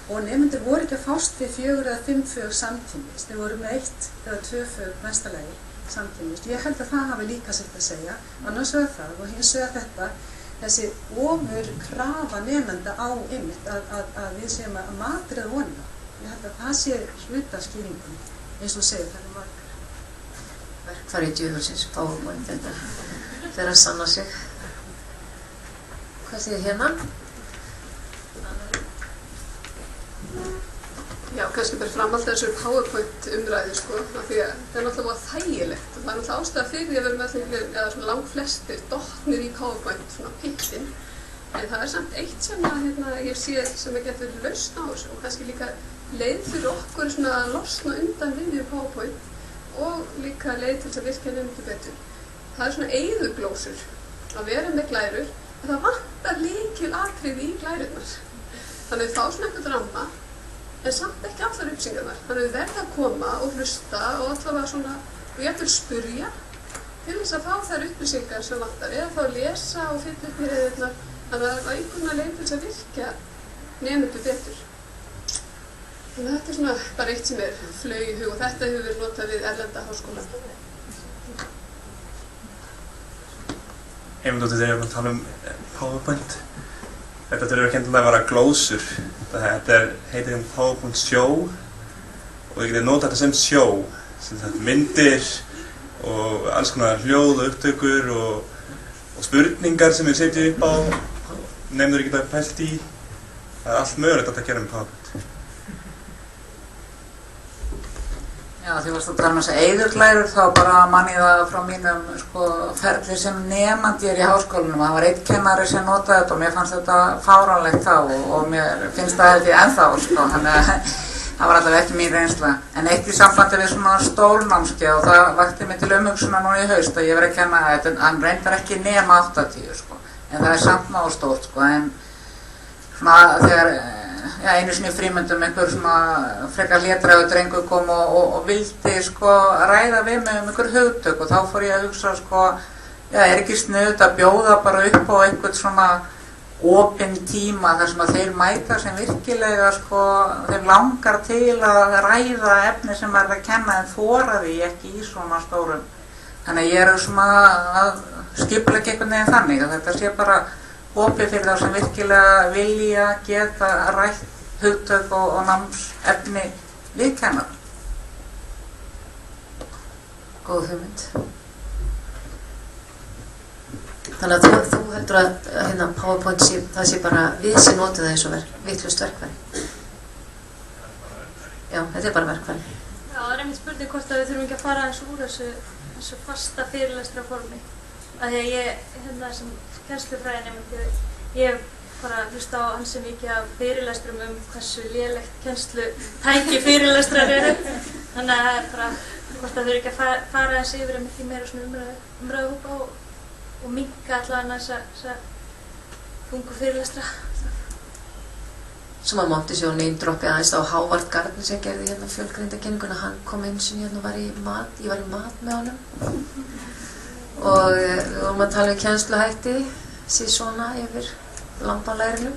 og nemendur voru ekki að fást við 4 eða 5 fög samtímis. Þeir voru með 1 eða 2 fög næsta lagi samtímis. Ég held að það hafi líka sitt að segja, annars vegar það og hins vegar þessi ofur krafa nemenda á einmitt að við séum að matreiða vonina. Ég held að það sé hluta af skýringunni, eins og segir það margar. Verkfæri djöfulsins, PowerPoint, þetta fer að sanna sig. Hvað segir hérna? Já, kannski bara framhald þessu PowerPoint umræðu af því að það er náttúrulega þægilegt og það er náttúrulega ástæða fyrir því að við erum eða svona langflestir dottnir í PowerPoint svona pittin en það er samt eitt sem ég sé sem getur lausn á þessu og kannski líka leið fyrir okkur svona að losna undan við PowerPoint og líka leið til þess að virka nemendur betur. Það er svona eyðuglósur að vera með glærur en það vantar lykilatriði í glærurnar. Þannig við fá svona eitthvað ramma en samt ekki allar upplýsingarnar. Þannig við verðum að koma og hlusta og allavega svona, og ég ætla að spurja til þess að fá þær upplýsingar sem vantar eða þá að lesa og fylla upp í reyðirnar þannig að það er einhverjum leið til þess að virka nemendur betur. Þannig að þetta er svona bara eitt sem flaug í hug og þetta hefur verið notað við erlenda háskóla. Heimildóttir þegar við tala PowerPoint. Þetta þurfur ekki endilega að vera glósur. Þetta heitir PowerPoint show og þið getið notað þetta sem sjó, sem þetta myndir og alls konar hljóð og upptökur og spurningar sem við setjum upp á, nefndur geta pælt í. Það er allt mögulegt að gera með PowerPoint. Já, því varst að tala um þess að eyðurglærur, þá bara man ég það frá mínum ferli sem nemandi í háskólanum. Það var einn kennari sem notaði þetta og mér fannst þetta fáránlegt þá og mér finnst það held ég ennþá, þannig að það var allavega ekki mín reynsla. En eitt í sambandi við svona stólnámskeið og það vakti mig til umhugsunar núna í haust að ég verið að kenna þetta, hann reyndar ekki nema 80, en það er samt náðu stórt, en svona þegar einu sinni í frímyndum einhver svona frekar léttrægur drengur kom og vildi ræða við mig einhver hugtök og þá fór ég að hugsa er ekki sniðugt að bjóða bara upp á einhvern svona opinn tíma þar sem að þeir mæta sem virkilega þeir langar til að ræða efni sem er að kenna en þora því ekki í svona stórum. Þannig að ég svona að skipuleggja einhvern veginn þannig að þetta sé bara opið fyrir þá sem virkilega vilja geta rætt hugtök og námsefni við kennara. Góð hugmynd. Þannig að þú heldur að PowerPoint það sé bara við sem notum það eins og vitlaust verkfæri. Já, þetta er bara verkfæri. Já, það er einmitt spurning hvort að við þurfum ekki að fara eins úr þessu fasta fyrirlestraformi. Af því að ég, sem kennslufræðinemandi, ég hef bara hlusta á ansi mikið af fyrirlestrum hversu lélegt kennslutæki fyrirlestrar eru. Þannig að það er bara hvort að þau eru ekki að fara þessi yfir að mikið meira svona umræðuhópa og minnka allavega þessa þungu fyrirlestra. Svo maður mátti sjá neindroppi aðeins á Hávard Gardner sem gerði fjölgreindakenninguna. Hann kom inn sem ég var í mat með honum. Og við vorum að tala kennsluhætti, svona yfir lambalærinu.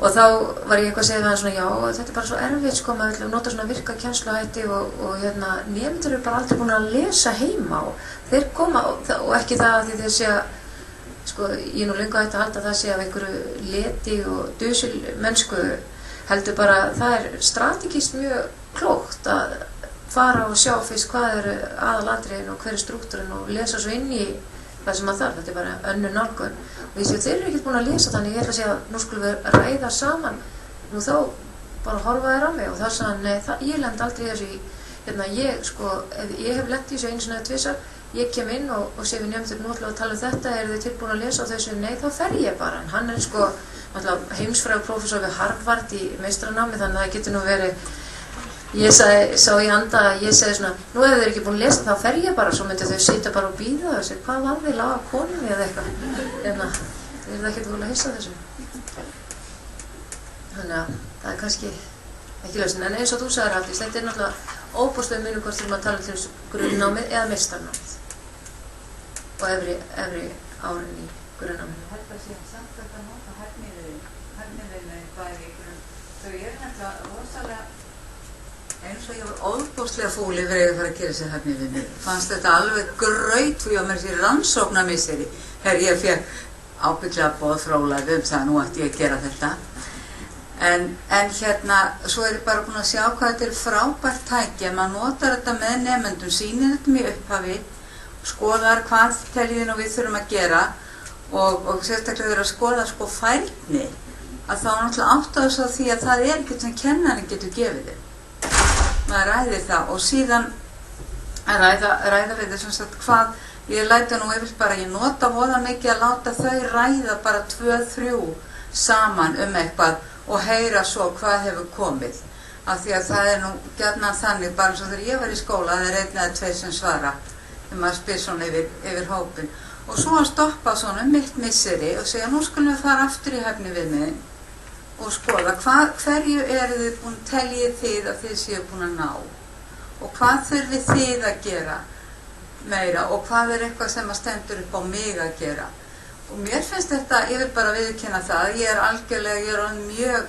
Og þá var ég eitthvað að segja við hann svona, já, þetta er bara svo erfitt, maður vil nota svona virka kennsluhætti og nemendur eru bara aldrei búin að lesa heima og þeir koma, og ekki það að því þeir sé að, ég er nú lengur hægt að halda það sé af einhverju leti og dusil mennsku, heldur bara, það er strategískt mjög klókt að fara og sjá fyrst hvað eru aðalatriðin og hver er strúkturinn og lesa svo inn í það sem maður þarf. Þetta er bara önnur nálgun. Og ég sé að þeir eru ekkert búin að lesa þannig ég ætla að segja að nú skulum við ræða saman. Nú þá bara horfa þér á mig og það sagði hann, nei, ég lend aldrei í þessu ég hef lent í þessu einu sinni eða tvisvar, ég kem inn og sé við nefndur nú ætlum að tala þetta, eru þið tilbúin að lesa á þessu? Nei, þá fer ég bara. En hann er heimsfrægur við Harvard í meistaranámi, þannig að það getur nú verið. Ég sá í anda að ég segi svona, nú ef þeir ekki búin að lesa þá fer ég bara, svo myndi þau sitja bara og bíða og segja, hvað var þið, laga konunni eða eitthvað. Þeir eru ekkert búin að hissa þessu. Þannig að það er kannski ekki lausn. En eins og þú sagðir Hafdís, þetta er náttúrulega óbúslega munur hvort þegar maður tala til grunnnámið eða meistarnámið. Og efri árin í grunnnámið. Ég held að sé samt að nota hæfniviðmiðin bæði í grunn. Þau eru nefnilega rosalega eins og ég var óbúslega fúl yfir að fara að gera sér hæfniviðmið. Fannst þetta alveg graut og ég var með þessi rannsóknarmisseri. Ég fékk ábygglega boð frá Ólafi það nú ætti ég að gera þetta. En svo er ég bara búin að sjá hvað þetta er frábært tæki. Ef maður notar þetta með nemendum, sýnir þetta mjög upphafi, skoðar hvað teljiðin og við þurfum að gera og sérstaklega verið að skoða færni, að þá náttúrulega áttaðu svo því að það er ekkert sem kennarinn getur gefið þér. Maður ræðir það og síðan ræða við þess að hvað, ég læta nú yfir bara, ég nota voða mikið að láta þau ræða bara 2-3 saman eitthvað og heyra svo hvað hefur komið. Af því að það er nú gjarnan þannig, bara eins og þegar ég var í skóla, það er 1 eða 2 sem svara, þegar maður spyr svona yfir hópin. Og svo að stoppa svona mitt misseri og segja, nú skulum við fara aftur í hæfniviðmiðin og skoða hverju eru þið búin, teljið þið að þið séu búin að ná og hvað þurfið þið að gera meira og hvað er eitthvað sem að stendur upp á mig að gera. Og mér finnst þetta, ég vil bara viðurkenna það, ég er orðin mjög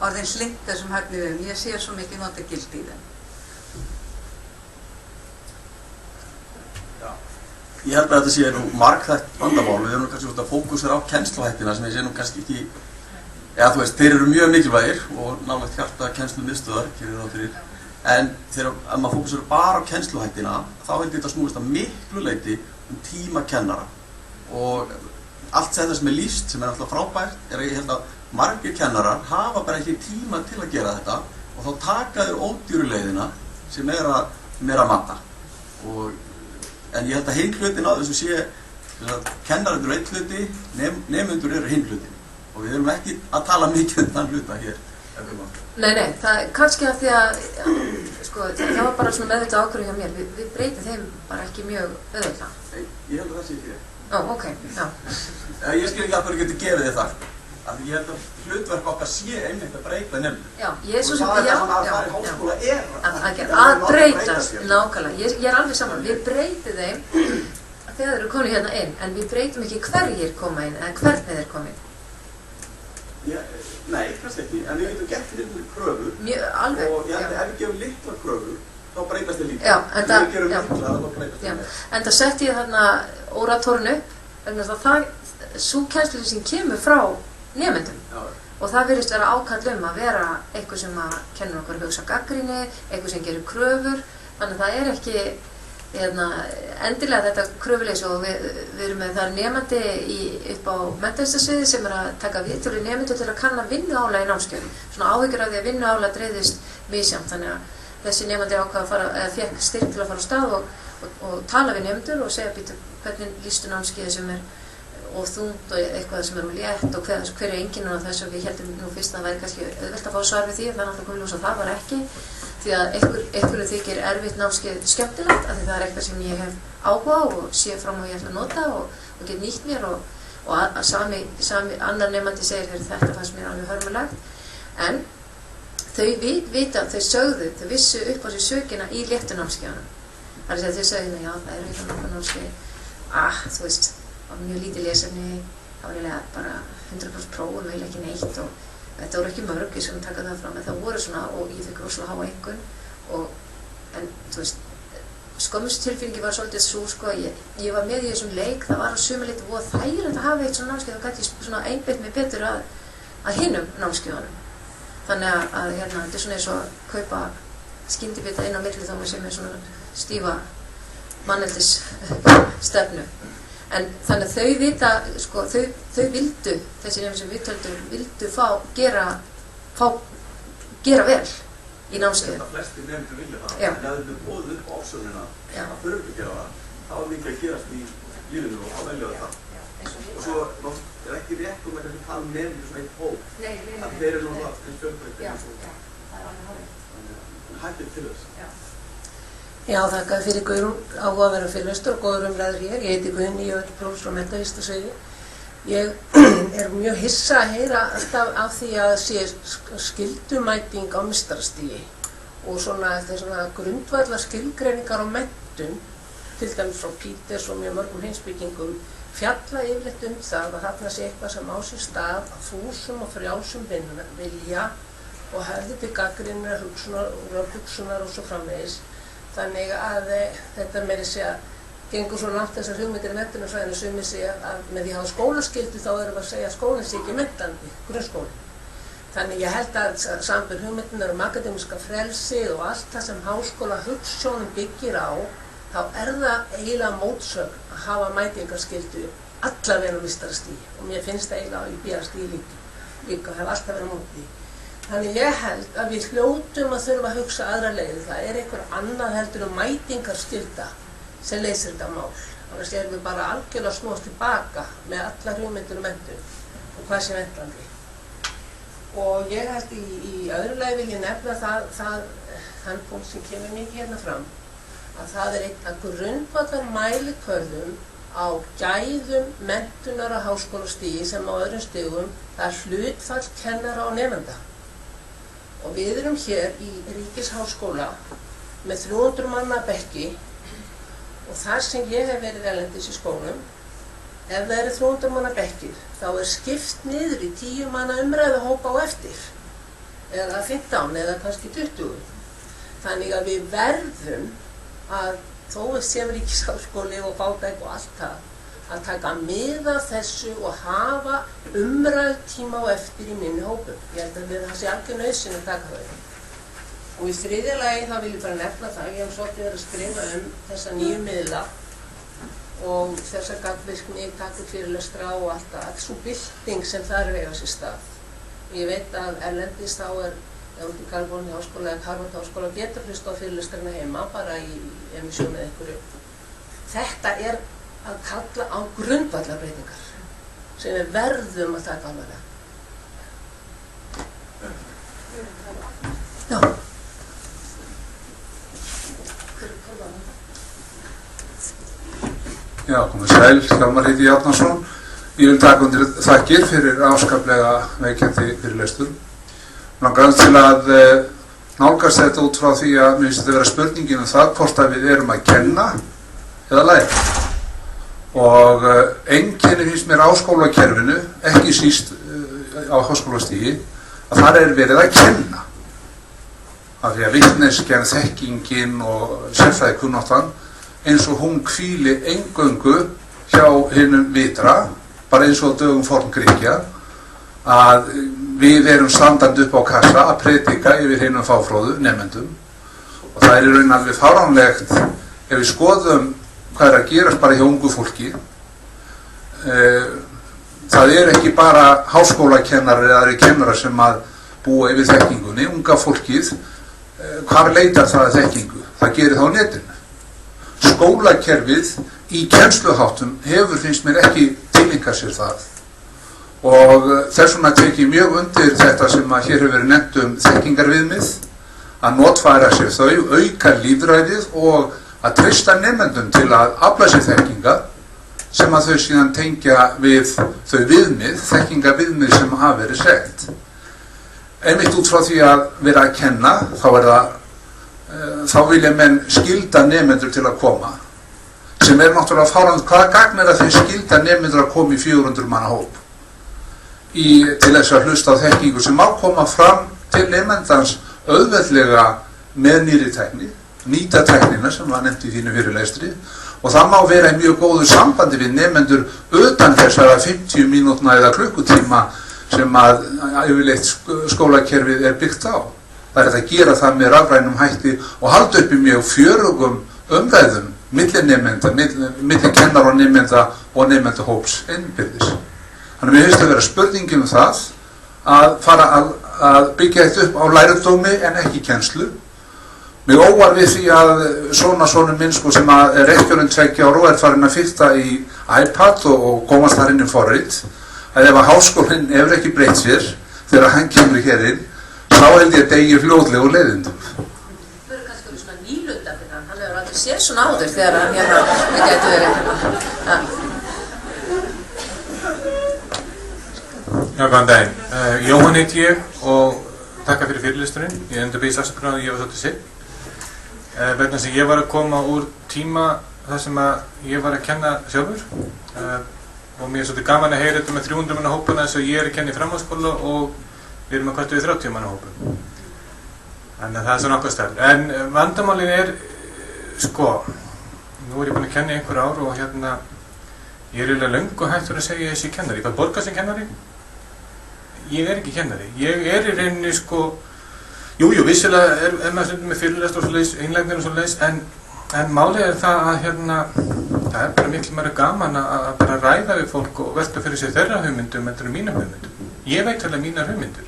orðin hlynt þessum hæfniviðmiðum, ég sé svo mikið notagildi í þeim. Ég held að þetta sé nú margþætt vandamál, við erum kannski að fókusera á kennsluhættina sem ég sé nú kannski ekki, þú veist, þeir eru mjög mikilvægir og nálægt hjarta kennslumiðstöðvar, gerir það fyrir. En þegar maður fókusar bara á kennsluhættina, þá held ég þetta snúist að miklu leyti tíma kennara. Og allt þetta sem lýst, sem alltaf frábært, að ég held að margir kennarar hafa bara ekki tíma til að gera þetta og þá taka þeir ódýru leiðina sem að matta. En ég held að hinn hlutin á þessu sé að kennarar eru einn hluti, nemendur eru hinn hlutin. Og við erum ekki að tala mikið þann hluta hér. Nei, það er kannski af því að sko, það var bara svona meðvitað ákvörðun hjá mér. Við breytum þeim bara ekki mjög auðvitað. Ég held að það sé ekki þér. Ok, já. Ég skil ekki að hverju getur gefið þið það. Ég held að hlutverk okkar sé einmitt að breyta nefnum. Já, ég er svo sem, það að fara í háskóla að breytast, nákvæmlega. Ég er alveg saman, við breytum þeim þegar þeir eru komin hérna inn, en við breytum ekki hverjir koma inn, eða hvernig þeir koma inn. Nei, kannski ekki, en við getum gert litlar kröfur. Alveg, og ég held að ef við gefum litlar kröfur, þá breytast þið líka. Já, en það setti ég þarna óratórinu, vegna þess að sú kennslulýsing kemur frá nemendum. Og það virðist vera ákall að vera eitthvað sem að kennur okkur að hugsa gagnrýni, eitthvað sem gerir kröfur, þannig að það er ekki endilega þetta kröfuleysi og við erum með það nemandi upp á menntavísindasviði sem að taka viðtölu nemendur til að kanna vinnuálag í námskeiðum. Svona áhyggjur af því að vinnuálag dreifðist misjafnt, þannig að þessi nemandi ákvað að fara, eða fékk styrk til að fara á stað og tala við nemendur og segja býta hvernig lýstu námskeiði sem og þungt og eitthvað sem létt og hver einkennið af þessu og við heldum nú fyrst að það væri kannski auðvelt að fá svar við því en það er náttúrulega komið ljós að það var ekki því að einhverju þykir erfitt námskeið skemmtilegt af því það er eitthvað sem ég hef áhuga á og sé fram og ég ætla að nota og get nýtt mér og sami annar nemandi segir þetta fannst mér alveg hörmulegt en þau þau vissu upp á sig sökina í léttu námskeiðunum. Það er að þau sögðu já það er eitthvað nokkuð námskeið þú veist mjög lítið lesefni, það var eiginlega bara 100% próf og eiginlega ekki neitt og þetta voru ekki mörg, ég skal taka það fram en það voru svona og ég fikk rosalega háa einkunn en þú veist skömmustilfinningi var svolítið svo sko ég var með í þessum leik, það var á sumu leyti voða þægilegt að hafa eitt svona námskeið og gæti ég svona einbeitt mig betur að hinum námskeiðunum þannig að þetta er svona eins og að kaupa skyndibita inn á milli þá sem er svona stífa manneldis stefnu en þannig að þau vita, sko, þau vildu, þessi nefnir sem við töldum, vildu gera vel í námskeiðinu. Flestir nefnir vilja það, en ef þau boðið upp ásögnina að þurfa ekki að gera það, þá er mikið að gerast í lífinu og þá velja það. Og svo er ekki rétt að tala nefnir svona eitt hóp, að þeir eru náttúrulega einn fjölbreyttir eins og hættið til þess. Já, þakka fyrir Guðrún áhugaverðan fyrirlestur og góður umræður hér. Ég heiti Guðný, ég er prófessor á menntavísindasviði. Ég er mjög hissa að heyra alltaf af því að sé skyldumæting á meistarastigi og svona grundvallar skilgreiningar á menntun, til dæmis frá Peters og mjög mörgum heimspekingum, fjalla yfirleitt það að þarna sé eitthvað sem á sér stað að fúsum og frjálsum vilja og hefði til gagnrýninnar hugsunar og svo framvegis. Þannig að þetta meiri sé að gengur svo langt þessar hugmyndir í menntunarsvæðinu sem ég sé að með því að hafa skólaskyldu þá erum við að segja að skólinn sé ekki menntandi, grunnskólinn. Þannig ég held að samanber hugmyndirnar akademíska frelsi og allt það sem háskóla hugsjónum byggir á, þá það eiginlega mótsögn að hafa mætingarskyldu allavega á meistarastigi og mér finnst það eiginlega í BA-stigi líka, hef alltaf verið á móti. Þannig ég held að við hljótum að þurfa að hugsa aðra leiði. Það er einhver annað heldur mætingarskylda sem leysir þetta mál. Þannig erum við bara algjörlega að snúast tilbaka með allar hugmyndir menntun og hvað sé menntandi. Og ég held í öðru lagi vil ég nefna þann punkt sem kemur mikið hérna fram að það er einn af grundvallar mælikvörðum á gæðum menntunar á háskólastigi sem á öðrum stigum það er hlutfall kennara og nemenda. Og við erum hér í Ríkisháskóla með 300 manna bekki og þar sem ég hef verið erlendis í skólum, ef það eru 300 manna bekkir, þá er skipt niður í 10 manna umræðuhópa á eftir, eða 15 eða kannski 20. Þannig að við verðum að, þó við séum Ríkisháskóli og fátæk og allt það, að taka mið af þessu og hafa umræðutíma á eftir í minni hópum. Ég held að það sé algjör nauðsyn að taka þau. Og í þriðja lagi þá vil ég bara nefna það, ég hef svolítið verið að skrifa þessa nýju miðla og þessa gagnvirkni, gagnfyrirlestra og allt svo bylting sem það er eiga sér stað. Ég veit að erlendis þá út í Kaliforníu háskóla eða Harvard háskóla getur hlusta á fyrirlestrarna heima bara í emissjón eða einhverju. Þetta er að kalla á grundvallarbreytingar sem við verðum að taka alvarlega. Já. Já, komið sæl, Hjálmar heiti Árnason. Ég vil taka undir þakkir fyrir afskaplega veikjandi fyrirlestur. Langar til að nálgast þetta út frá því að mér finnst þetta vera spurningin það hvort að við erum að kenna eða læra. Og einkenni finnst mér á skólakerfinu, ekki síst á háskólastigi, að þar er verið að kenna. Af því að vitneskjan, þekkingin og sérfræðikunnáttan eins og hún hvíli eingöngu hjá hinum vitra, bara eins og dögum forngríkja, að við erum standandi upp á kassa að predika yfir hinum fáfróðu nemendum. Og það er í raun alveg fáránlegt ef við skoðum hvað er að gerast bara hjá ungu fólki. Það er ekki bara háskólakennarar eða aðrir kennarar sem að búa yfir þekkingunni. Unga fólkið, hvar leitar það að þekkingu? Það gerir það á netinu. Skólakerfið í kennsluháttum hefur, finnst mér, ekki tileinkað sér það. Og þess vegna tek ég mjög undir þetta sem að hér hefur verið nefnt þekkingarviðmið, að notfæra sér þau, auka lýðræðið og að treysta nemendum til að afla sér þekkinga sem að þau síðan tengja við þau viðmið, þekkingaviðmið sem hafa verið sett. Einmitt út frá því að vera að kenna, þá vilja menn skylda nemendur til að koma, sem er náttúrulega fáránlegt. Hvaða gagn er að þeir skylda nemendur að koma í 400 manna hóp til þess að hlusta á þekkingu sem má koma fram til nemendans auðveldlega með nýrri tækni, nýta tæknina sem var nefnt í þínu fyrirlestri, og það má vera í mjög góðu sambandi við nemendur utan þessara 50 mínútna eða klukkutíma sem að yfirleitt skólakerfið er byggt á. Það er að gera það með rafrænum hætti og halda upp í mjög fjörugum umræðum milli nemenda, milli kennar og nemenda og nemendahóps innbyrðis. Þannig að mér finnst að vera spurningin það að fara að byggja þetta upp á lærdómi en ekki kennslu. Mig óvar við því að sonur minn sem er rektorinn 2 ára og er farin að fikta í iPad og komast þar inn í forrit, að ef að háskólinn hefur ekki breytt sér þegar hann kemur hér inn, þá held ég að degi fljótlega úr leiðindum. Það eru kannski svona nýlunda fyrir hann hefur aldrei séð svona áður þegar hann það gæti verið Já, góðan daginn. Jóhann heiti ég og takka fyrir fyrirlesturinn. Ég endur býðist afsökunar að ég var svolítið sitt. Vegna sem ég var að koma úr tíma þar sem að ég var að kenna sjálfur og mér er svolítið gaman að heyra þetta með 300 manna hópuna eins og ég er að kenna í framhaldsskóla og við erum að kvarta við 30 manna hópum. Þannig að það er svona okkar stærn. En vandamálin er, nú er ég búinn að kenna í einhver ár og ég er eiginlega löngu hættur að segja þessi kennari. Ég fæ borgað sem kennari. Ég er ekki kennari. Ég er í rauninni jú, vissilega er maður stundum með fyrirlestur og svoleiðis, einlægnir og svoleiðis, en málið er það að það er bara miklu meira gaman að bara ræða við fólk og velta fyrir sér þeirra hugmyndum en mínum hugmyndum. Ég veit alveg mínar hugmyndir.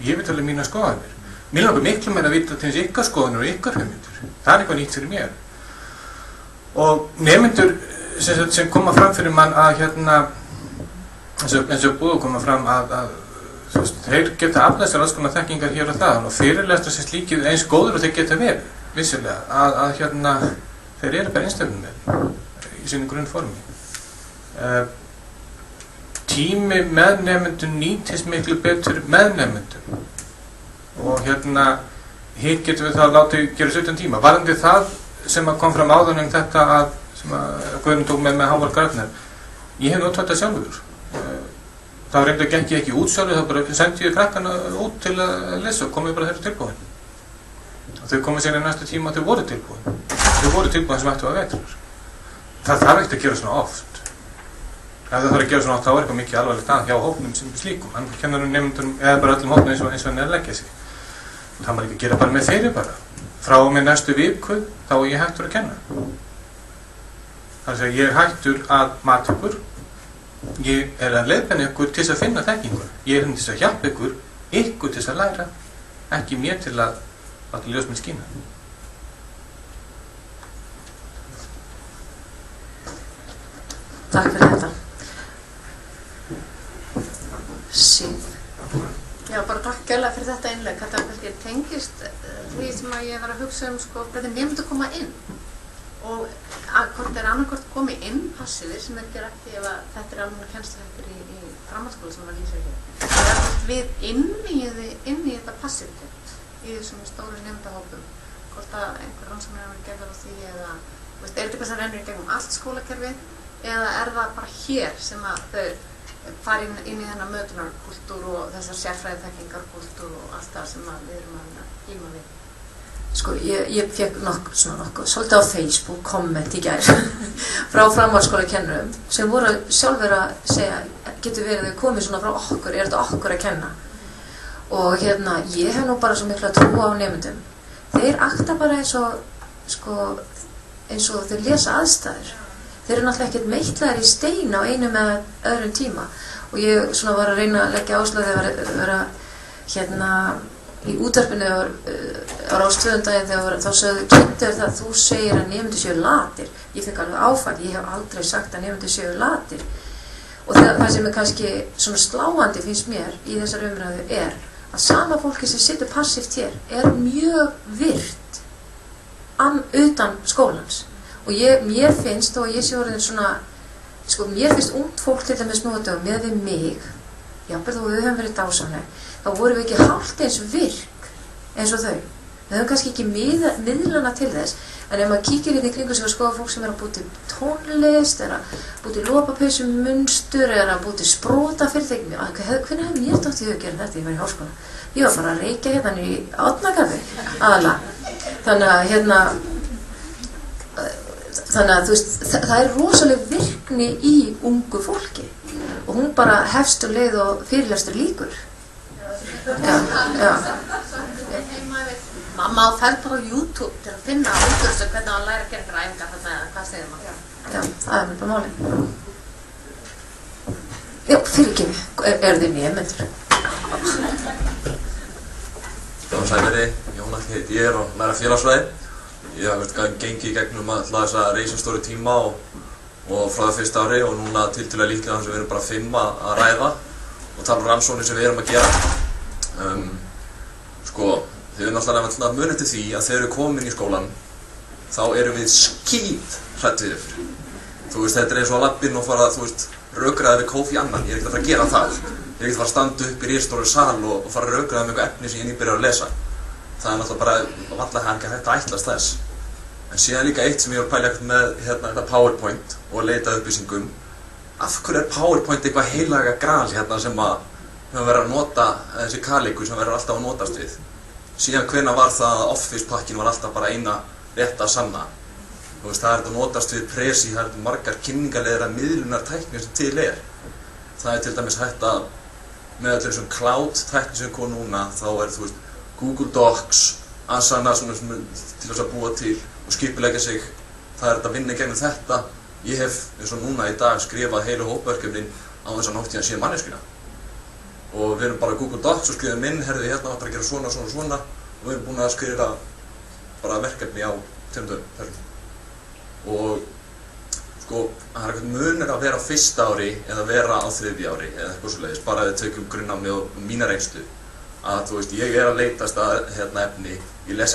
Ég veit alveg mínar skoðanir. Mér langar miklu meira að vita til þess ykkar skoðanir og ykkar hugmyndir. Það er eitthvað nýtt fyrir mér. Og nemendur sem koma fram fyrir mann að eins og búið koma fram að þeir geta aflað sér alls konar þekkingar hér og það og fyrirlestur sem slíkið eins góður og þeir geta verið, vissilega, að þeir eru bara einstöfnum með í sínu grunnformi. Tími með nemendum nýtist miklu betur með nemendum og hitt getum við það látið gera 17 tíma. Varðandi það sem kom fram áðan þetta sem Guðrún tók með Hávar Grafner, ég hef notað þetta sjálfur. Það reyndar gekk ég ekki út sjálfur, þá bara sendi ég krakkana út til að lesa og komið bara þeirra tilbúin. Og þau komið sér í næstu tíma og þau voru tilbúin. Þau voru tilbúin sem ættu að vetrar. Það þarf ekkert að gera svona oft. Ef það þarf að gera svona oft, þá er eitthvað mikið alvarlegt að hjá hópnum sem slíkum. Hann kennar nemendunum eða bara öllum hópnum eins og hann er að leggja sig. Og það maður ekki að gera bara með fyrirbara. Frá og með næstu viku þá er ég hættur að kenna. Þannig að ég er hættur að mata ykkur. Ég er að leiðbeina ykkur til þess að finna þekkingu. Ég er til þess að hjálpa ykkur til þess að læra, ekki mér til að láta ljós minn skína. Takk fyrir þetta. Sýn. Já, bara takk kærlega fyrir þetta innlegg. Þetta kannski tengist því sem að ég var að hugsa sko, hvernig nemendur koma inn. Og hvort annarkvort komi inn passífir sem gera ekki ef þetta almenna kennsluhættir í framhaldsskóla sem var lýsa hér. Það er við inn í þetta passívitet í þessum stóru nemendahópum. Hvort að einhver rannsóknir hafa verið gerðar á því eða er þetta eitthvað sem rennur í gegnum allt skólakerfið eða er það bara hér sem að þau fara inn í þennan mötunarkúltúr og þessar sérfræðiþekkingarkúltúr og allt það sem við erum að glíma við. Sko, ég fekk nokkuð, svolítið á Facebook komment í gær frá framhaldsskólakennurum sem voru sjálfur að segja, getur verið þau komið svona frá okkur, er þetta okkur að kenna? Og ég hef nú bara svo mikla trú á nemendum. Þeir akta bara eins og þeir lesa aðstæður. Þeir eru náttúrulega ekkert meitlaðir í stein á einum eða öðrum tíma. Og ég var að reyna að leggja áherslu þegar ég var í útvarpinu á Rás 2 daginn þegar þá sögðu kynntur það að þú segir að nemendur séu latir. Ég fekk alveg áfall, ég hef aldrei sagt að nemendur séu latir. Og það sem er kannski svona sláandi finnst mér í þessar umræðu er að sama fólki sem situr passíft hér er mjög virt utan skólans. Og mér finnst, og ég sé orðin svona, mér finnst ungt fólk til dæmis nú á dögum með við mig, jafnvel þó við höfum verið dásamleg, þá vorum við ekki hálft eins virk eins og þau. Við höfum kannski ekki miðlana til þess, en ef maður kíkir í kringu sig og skoða fólk sem er að búa til tónlist, er að búa til lopapeysum munstur, er að búa til sprótafyrirtæki. Hvernig hefði mér dótt í hug að gera þetta? Ég var í háskóla. Ég var bara að reykja hérna í Árnakaffi, aðalega. Þannig að þú veist, það er rosaleg virkni í ungu fólki og hún bara hefst um leið og fyrirlestur lýkur. Já. Maður fer bara á YouTube til að finna útgjörsum hvernig hann læra að gera einhverja æfingar þarna eða hvað segir maður? Já, það er bara málið. Já, fyrirgefi, eru þið nemendur? Sæveri, Jónas heiti ég og læra félagsfræði. Ég hef gengið í gegnum alltaf þessa reisastóru tíma og frá það fyrsta ári og núna tiltölulega líklega þannig sem við erum bara 5 að ræða og tala rannsóknir sem við erum að gera. Þið erum náttúrulega að muna eftir því að þegar við komum inn í skólan þá erum við skíthrædd við ykkur. Þetta er eins og að labbinn og fara að rökraða við Kofi Annan. Ég er ekkert að fara að gera það. Ég er ekkert að fara að standa upp í risastóru sal og fara að rökraða með eitthvað efni sem ég nýbyrjar að lesa. Það er náttúrulega bara varla ekki hægt að ætlast þess. En síðan líka eitt sem ég var að pæla ekkert með þetta PowerPoint og leita upplýsingum. Af hverju er PowerPoint eitthvað heilaga gral sem við verðum að nota, þessi kaleikur sem verður alltaf að notast við? Síðan hvenær var það að Office pakkin var alltaf bara eina rétta sanna? Það er að notast við Prezi, það er margar kynningarlegra miðlunartæknir sem til er. Það er til dæmis hægt að með allir þessum cloud-tækni sem kom núna, þá er Google Docs, Asana til þess að búa til og skipuleggja sig. Það er að vinna gegnum þetta. Ég hef eins og núna í dag skrifað heilu hópverkefnin á þess að nótt ég að sé manneskuna. Og við erum bara Google Docs og skrifum inn, herðu hérna áttar að gera svona og við erum búin að skrifa bara verkefni á 5 dögum. Og það er eitthvað munur að vera á 1. ári eða vera á 3. ári eða eitthvað svoleiðis, bara að við tökum grunnnámi og mína reynslu. Að ég er að leitast að efni, ég les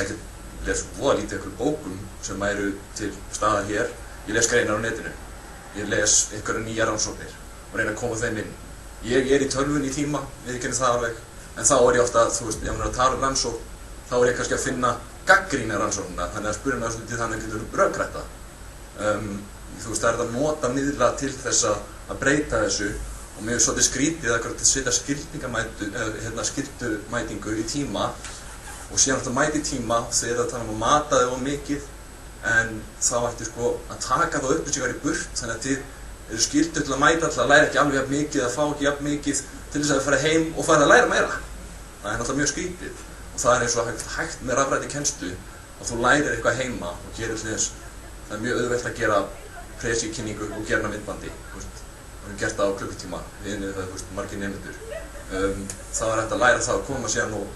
voða lítið einhverjum bókum sem eru til staðar hér, ég les greinar á netinu, ég les einhverja nýjar rannsóknir og reyna að koma þeim inn. Ég er í tölvunni í tíma, við kennum það alveg, en þá er ég ofta að, ef maður er að tala rannsókn, þá er ég kannski að finna gagnrýna rannsóknina, þannig að spyrja maður svolítið þannig að getur rökrætta. Það er að nota miðla til þess að breyta þessu og mér er svolítið skrítið að setja skyldu-mætingu í tíma og síðan að mæti tíma þegar það tala um að mata þau of mikið en þá ætti að taka þá upplýsingar í burt þannig að þið eru skyldu til að mæta til að læra ekki alveg jafn mikið eða fá ekki jafn mikið til þess að þið fara heim og fara að læra meira. Það er náttúrulega mjög skrítið það eins og hægt með rafrænni kennslu að þú lærir eitthvað heima og gerir þess. Það mjög auðvelt að gera presíkynningu og gera hana myndbandi. Við höfum gert það á klukkutíma, við það margir nemendur. Það hægt að læra það að koma síðan og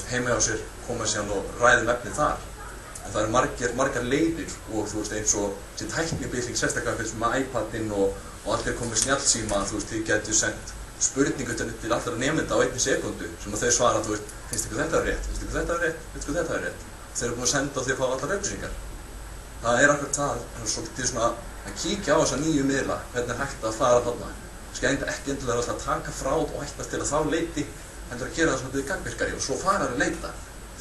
heima hjá sér, koma síðan og ræða efnið þar. En það eru margar leiðir og eins og þessi tæknibylting sérstaklega fyrir með iPadinn og allir komið snjallsíma, þið getur sendt spurningu til allra nemenda á 1 sekúndu sem þau svara, finnst ykkur þetta rétt, finnst ykkur þetta rétt, finnst ykkur þetta rétt. Þeir eru búin að senda og þeir fá allar upplýsingar. Það er akkurat það er svolítið svona að kíkja á þessa nýju miðla, hvernig hægt að fara þarna. Ekki endilega alltaf að taka frá og ætlast til að þá leiti, heldur að gera það svolítið gagnvirkari og svo fara að leita.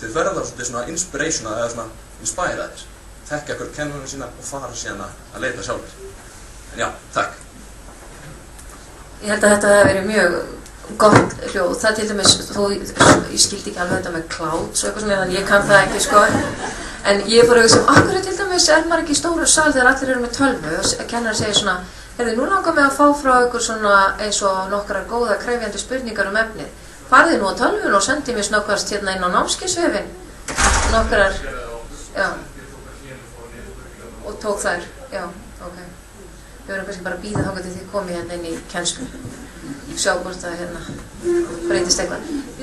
Þeir verða svolítið svona inspirational eða svona inspiraðir, þekka hvert kennarinn sína og fara síðan að leita sjálfur. En já, takk. Ég held að þetta hefði verið mjög gott hljóð. Það til dæmis, ég skildi ekki alveg þetta með clouds og eitthvað svona, þannig ég kann það ekki sko. En ég fór að hugsa akkur til dæmis maður ekki í stóru sal þegar allir eru með tölvu og kennarinn segir svona, heyrðu, nú langar mig að fá frá ykkur svona eins og nokkrar góða krefjandi spurningar efnið. Farðu nú á tölvun og sendi mér snöggvast hérna inn á námskeiðsvefinn nokkrar, já, og tók þær, já, ok. Við verðum kannski bara að bíða þangað til þið komið hérna inn í kennslu. Sjá hvort það hérna breytist eitthvað.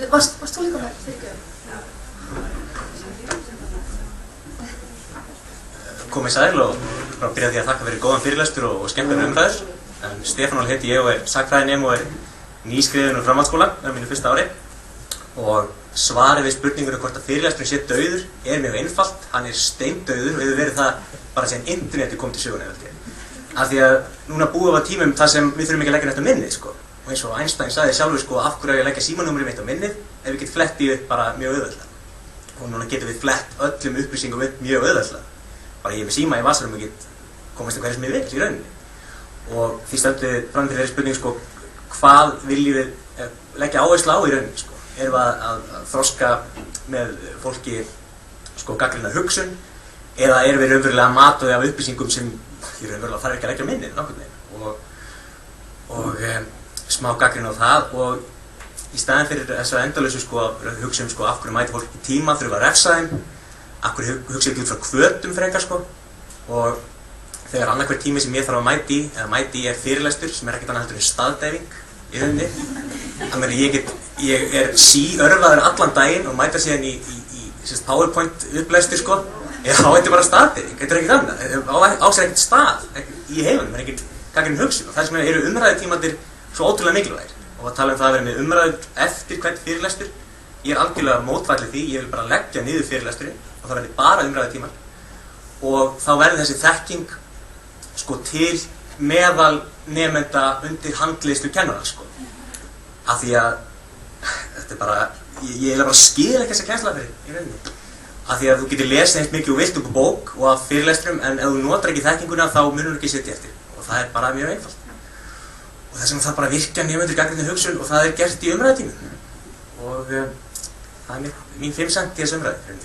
Varst þú líka með þegar? Komið sæl og bara byrja því að þakka fyrir góðan fyrirlestur og skemmtilegar umræður. Stefán heiti ég og sagnfræðinemi og nýskriðinn úr framhaldsskóla á mínu fyrsta ári. Og svarið við spurningunni hvort að fyrirlesturinn sé dauður mjög einfalt. Hann steindauður og hefur verið það bara síðan internetið kom til sögunni. Af því að núna búum við á tímum þar sem við þurfum ekki að leggja neitt á minnið sko. Og eins og Einstein sagði sjálfur af hverju að leggja símanúmerið mitt á minnið ef við getum flett í upp bara mjög auðveldlega. Og núna getum við flett öllum upplýsingum upp mjög auðveldlega. Bara ég með síma í vasanum og get komast til hverju sem ég vil í rauninni. Og því stöndum við fram til þeirri spurning hvað viljum við leggja áherslu á í rauninni sko. Erum við að þroska með fólki gagnrýna hugsun eða erum við raunverulega að mata þau af upplýsingum sem ég raunverulega þarf ekki að leggja á minnið nokkurn veginn. Og smá gagnrýni á það og í staðinn fyrir þess að endalausu hugsa af hverju mæti fólk í tíma, þurfum að refsa þeim, af hverju hugsa ekki út frá hvötum frekar og þegar annað hver tími sem ég þarf að mæti í fyrirlestur sem ekkert annað heldur en staðdæfing í rauninni. Þannig ég síörfaður allan daginn og mæta síðan í PowerPoint upplestur þá er bara staðdæfing, þetta ekkert annað, ásér ekkert stað í heiminum, ekkert gagnrýnin hugsun og þess vegna eru umræðutímarnir svo ótrúlega mikilvægir. Og að tala það að vera með umræður eftir hvern fyrirlestur, ég algjörlega mótfallið því, ég vil bara leggja niður fyrirlesturinn og það verði bara umræðutímar og þá verði þessi þekking til meðal nemenda undir handleiðslu kennara af því að þetta bara, ég bara skil ekki þessa kennslaaðferð í rauninni af því að þú getur lesið eins mikið og vilt upp á bók og af fyrirlesturum en ef þú notar ekki þekkinguna þá munur ekki sitja eftir og það er bara mjög einfalt og þess vegna það bara virkja nemendur gagnrýna hugsun og það er gert í umræðutímum og það er mín 5 cent í þessu umræðu.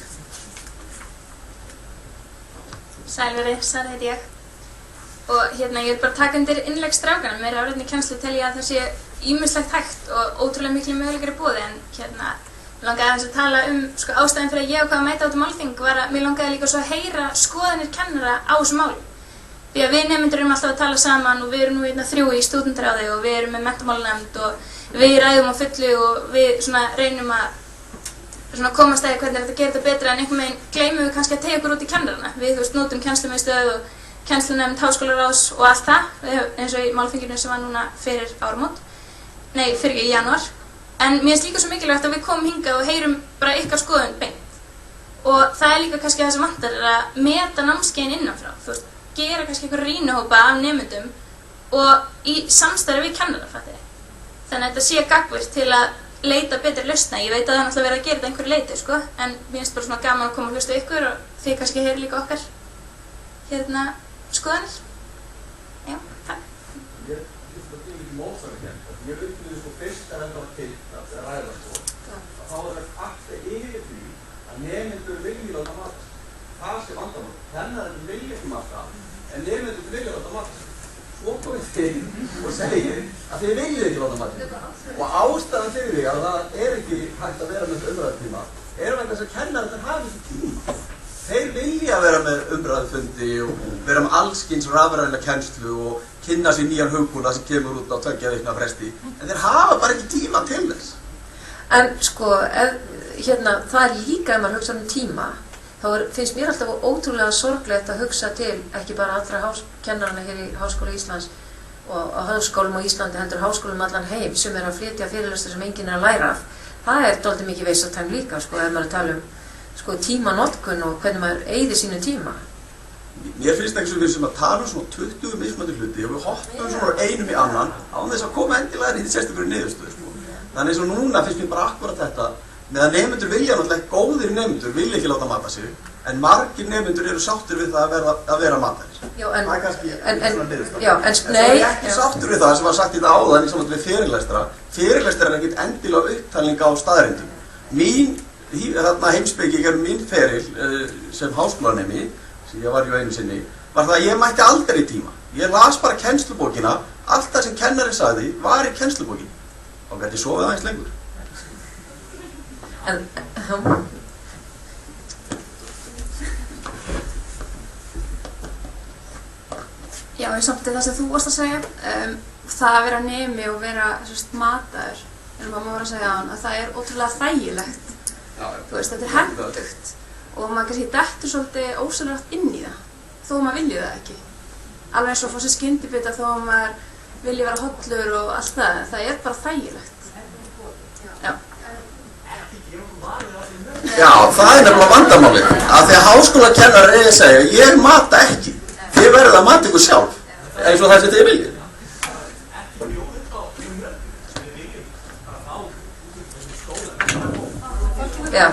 Sælveri, Sara heiti ég og ég vil bara taka undir innlegg strákana. Með rafrænni kennslu tel ég að það sé ýmislegt hægt og ótrúlega miklu möguleikar í boði en mér langaði aðeins að tala ástæðan fyrir að ég ákvað að mæta út á málþing var að mér langaði líka svo að heyra skoðanir kennara á þessu máli. Því að við nemendur erum alltaf að tala saman og við erum nú 3 í stúdentraráði og við erum með menntamálanefnd og við ræðum á fullu og við reynum að komast að hvernig þetta gerir þetta betra en einhvern veginn gleymum við kannski að tegja okkur út í kennarana. Við notum kennslumiðstöð og kennslunefnd háskólaráðs og allt það eins og í málþinginu sem var núna fyrir áramót, fyrir í janúar. En mér finnst líka svo mikilvægt að við komum hingað og heyrum bara ykkar skoðun beint. Og það er líka kannski það sem vantar að meta námskeiðin innanfrá. Gera kannski einhver rýnihópa af nemendum og í samstarfi við kennara, fattiði. Þannig að þetta sé gagnvirkt til að leita betri lausna. Ég veit að það er náttúrulega verið að gera þetta einhverju leiti, en mér finnst bara gaman að koma og hlusta ykkur og þið kannski heyri líka okkar skoðanir. Já, takk. Ég finnst þetta ekki mótsagnakennt. Ég upplýði fyrst að þetta var til að ræða að þá er það alltaf yfir því að nemendur vilja láta mata sig. Það sé vandamál. Kennararnir vilja ekki mata en nemendur vilja láta mata sig. svo komið þinn og segir að þið viljið ekki láta matinn. Og ástæðan fyrir því að það ekki hægt að vera með umræðutíma vegna þess að kennararnir hafa ekki tíma. Þeir vilja vera með umræðufundi og vera með allskyns rafræna kennslu og kynna sér nýjan hugbúnað sem kemur út á 2 vikna fresti, en þeir hafa bara ekki tíma til þess. En sko, það er líka ef maður hugsa tíma, þá finnst mér alltaf ótrúlega sorglegt að hugsa til ekki bara allra kennarana hér í Háskóla Íslands og á háskólum á Íslandi, heldur háskólum allan heim sem að flytja fyrirlestur sem enginn að læra af. Það dálítið mikið waste of time líka, sko, ef maður tala tímanotkun og hvernig maður eyðir sínu tíma. Mér finnst ekki við sem að tala svona 20 mismunandi hluti og við hoppum svona einum í annan án þess að koma endilega í því sérstaklega niðurstöðu, sko. Þannig eins og núna finnst mér bara akkurat þetta, meðan nemendur vilja náttúrulega góðir nemendur vilja ekki láta mata sig, en margir nemendur eru sáttir við það að vera mataðir. Það er kannski svona niðurstöðu. En þau eru ekki sáttir við það sem var sagt í það áðan í sambandi við fyrirlestra. Fyrirlestra er ekkert endilega upptalning á staðreyndum. Mín heimspeki gegnum mín feril sem háskólanemi, sem ég var einu sinni, var það að ég mætti aldrei tíma. Ég las bara kennslubókina, allt það sem kennarinn sagði var í kennslubókinu. Þá gæti ég sofið aðeins lengur. Já, ég samti það sem þú varst að segja, það að vera nemi og vera mataður, maður var að segja á hann, að það er ótrúlega þægilegt. Þú veist, þetta er hendugt og maður kannski dettur svolítið ósynlegt inn í það, þó maður vilji það ekki. Alveg eins og að fá sér skyndibita þó maður vilji vera hollur og allt það er bara þægilegt. Já, það er nefnilega vandamálið, að því að háskólakennarar eiga að segja, ég mata ekki, þið verðið að mata ykkur sjálf, eins og það sem þið viljið. Já.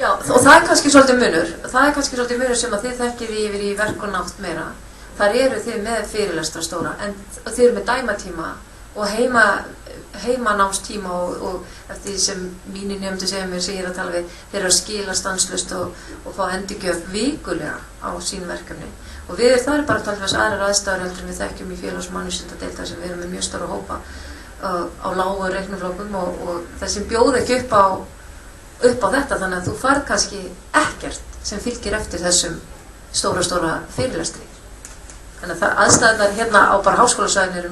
Já, og það er kannski svolítið munur, sem að þið þekkið yfir í verk og nátt meira. Þar eru þið með fyrirlestra stóra, en þið eru með dæmatíma og heimanámstíma og eftir því sem mínir nemendur segja mér sem ég er að tala við, þeir eru að skila stanslaust og fá endurgjöf vikulega á sín verkefni. Og það er bara að tala við aðrar aðstæður heldur en við þekkjum í félags- og mannvísindadeildar sem við erum með mjög stóra hópa á lágu reikniflokkum og það sem bjóða ekki upp á þetta, þannig að þú farð kannski ekkert sem fylgir eftir þessum stóra fyrirlestri. Þannig að aðstæðunar hérna á bara háskólasvæðinu eru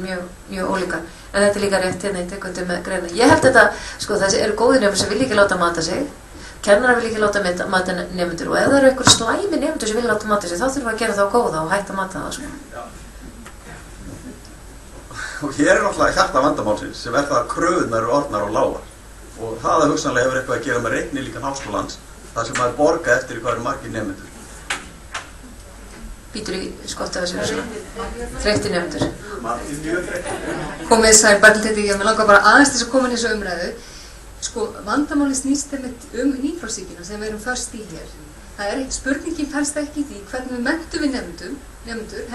mjög ólíkar, en þetta er líka rétt hérna í tekundu með greina. Ég held þetta, það eru góðir nemendur sem vilja ekki láta mata sig, kennarar vilja ekki láta mata nemendur, og ef það eru einhver slæmi nemendur sem vilja láta mata sig, þá þurfum við að gera þá góða og hætta að mata það, Og hér er náttúrulega hjarta vandamálsins sem það að kröfurnar eru orðnar og lágar. Og það hugsanlega hefur eitthvað að gera með reiknilíkan háskólans, þar sem maður borga eftir í hvað eru margir nemendur. Býtur í skottið að þessu þreyttir nemendur. Komið sæl, Berglindi, ég langar bara aðeins til að koma inn í þessu umræðu. Vandamáli snýst nýfrálsíkina sem við erum först í hér. Spurningin felst ekki í því hvernig við menntum við nemendur,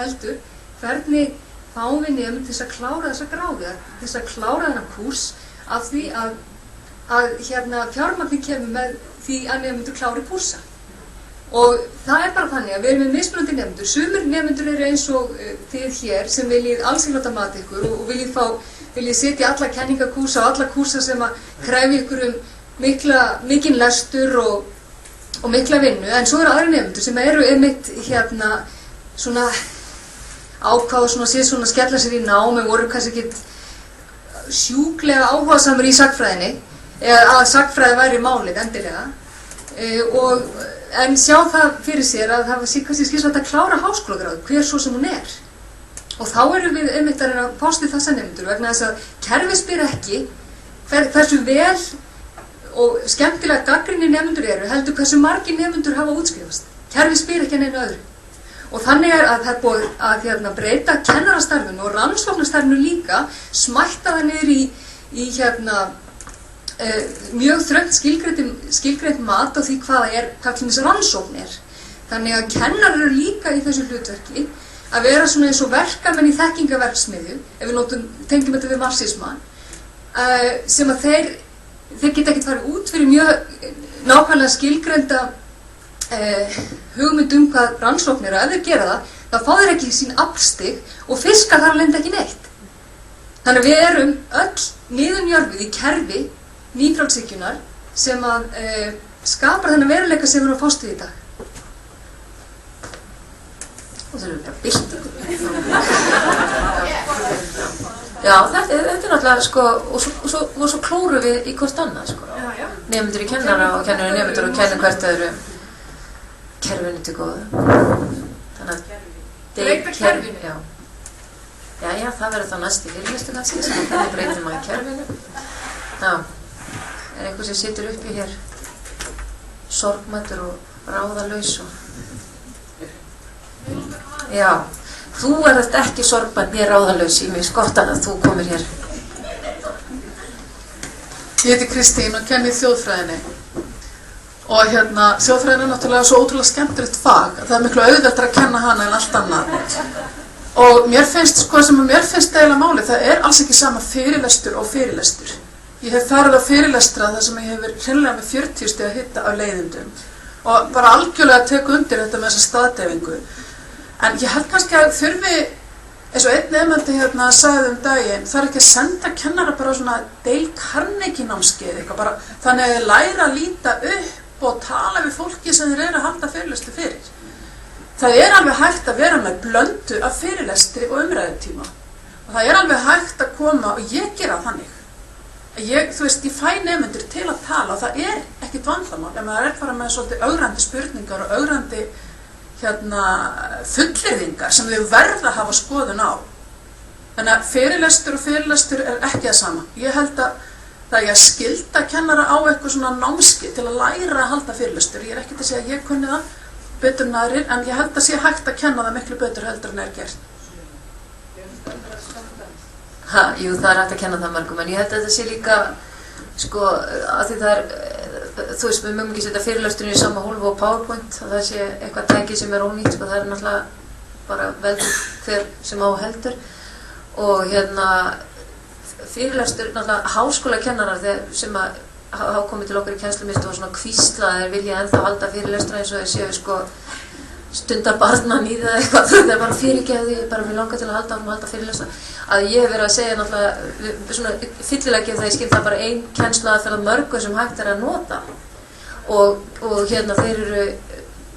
heldur hvernig fáum við nemendur til að klára þessa gráðu, til að klára þennan kúrs af því að fjármagni kemur með því að nemendur klári kúrsa. Og það er bara þannig að við erum með mismunandi nemendur. Sumir nemendur eru eins og þið hér sem viljið alls ekki láta mata ykkur og viljið setja alla kenningakúrsa og alla kúrsa sem að kræfi ykkur mikinn lestur og mikla vinnu. En svo eru aðri nemendur sem eru einmitt svona ákváð og skella sér í nám en voru kannski ekki sjúklega áhugasamur í sagnfræðinni, eða að sagnfræði væri málið endilega, en sjá það fyrir sér að það var kannski skilsvægt að klára háskólagráðu, hver svo sem hún er. Og þá erum við einmitt að reyna að fást við þessa nemendur vegna þess að kerfið spyr ekki hversu vel og skemmtilega gagnrýnir nemendur eru, heldur hversu margir nemendur hafa útskrifast. Kerfið spyr ekki en einu öðru. Og þannig er að það er búið að breyta kennarastarfinu og rannsóknastarfinu líka, smætta það niður í mjög þröngt skilgreint mat á því hvað til þess rannsókn er. Þannig að kennarar eru líka í þessu hlutverki að vera svona eins og verkamenn í þekkingaverksmiðju, ef við tengjum þetta við marxisma, sem að þeir geta ekkert farið út fyrir mjög nákvæmlega skilgreinda hugmynd hvað rannsókn er, og ef þeir gera það, þá fá þeir ekki sín aflstig og fiskar þar alveg ekki neitt. Þannig að við erum öll niðurnjörfuð í kerfi nýfrjálshyggjunnar sem að skapar þennan veruleika sem við erum að fást við í dag. Og það eru bara byltingu. Já, þetta er náttúrulega, sko, og svo klórum við í hvort annað, sko. Nemendur í kennara og kennari nemendur og kennum hvert öðru kerfinu til góðu. Þannig að breyta kerfinu. Já. Já, það verður þá næst í fyrirlestur kannski, sem að hvernig breytir maður kerfinu. Já, er einhver sem situr uppi hér sorgmættur og ráðalaus og... Já, þú ert ekki sorgmætt né ráðalaus í mig, gott að þú komir hér. Ég heiti Kristín og kenni þjóðfræðinni. Og þjóðfræðin er náttúrulega svo ótrúlega skemmtilegt fag að það er miklu auðveldara að kenna hana en allt annað. Og mér finnst eiginlega málið, það er alls ekki sama fyrirlestur og fyrirlestur. Ég hef farið á fyrirlestra þar sem ég hef verið hreinlega með 40 stiga hita af leiðindum og bara algjörlega að teka undir þetta með þessa staðdeyfingu. En ég held kannski að þurfi, eins og einn nemandi sagði daginn, það er ekki að senda kennara bara svona Dale Carnegie námskeið eitthvað bara, þannig að þeir læra að líta upp og tala við fólki sem þeir eru að halda fyrirlestur fyrir. Það er alveg hægt að vera með blöndu af fyrirlestri og umræðutíma. Og það er alveg hægt að koma, og ég gera þannig. Ég fæ nemendur til að tala og það er ekkert vandamál ef maður er bara með svolítið ögrandi spurningar og ögrandi fullyrðingar sem þau verða að hafa skoðun á. Þannig að fyrirlestur er ekki það sama. Ég held að það er að skylda kennara á eitthvað svona námskeið til að læra að halda fyrirlestur. Ég er ekki að segja að ég kunni það betur en aðrir, en ég held að sé hægt að kenna það miklu betur heldur en er gert. Jú, það er hægt að kenna það mörgum, en ég held að þetta sé líka, sko, að því það er, þú veist, við mögum ekki setja fyrirlesturinn í sama hólfu og PowerPoint, að það sé eitthvað tæki sem er ónýtt, sko, það er náttúrulega bara veldur hver sem á heldur. Og fyrirlestur, náttúrulega háskólakennarar sem hafa komið til okkur í kennslumiðstöð og svona hvísla að þeir vilja ennþá halda fyrirlestra eins og þeir séu, sko, stundabarnan í það eitthvað, það er bara fyrirgefði, bara mér langar til að halda fyrirlestra. Að ég hef verið að segja náttúrulega svona fyllilega gefið það ég skil það bara ein kennsluaðferð mörgu sem hægt er að nota og þeir eru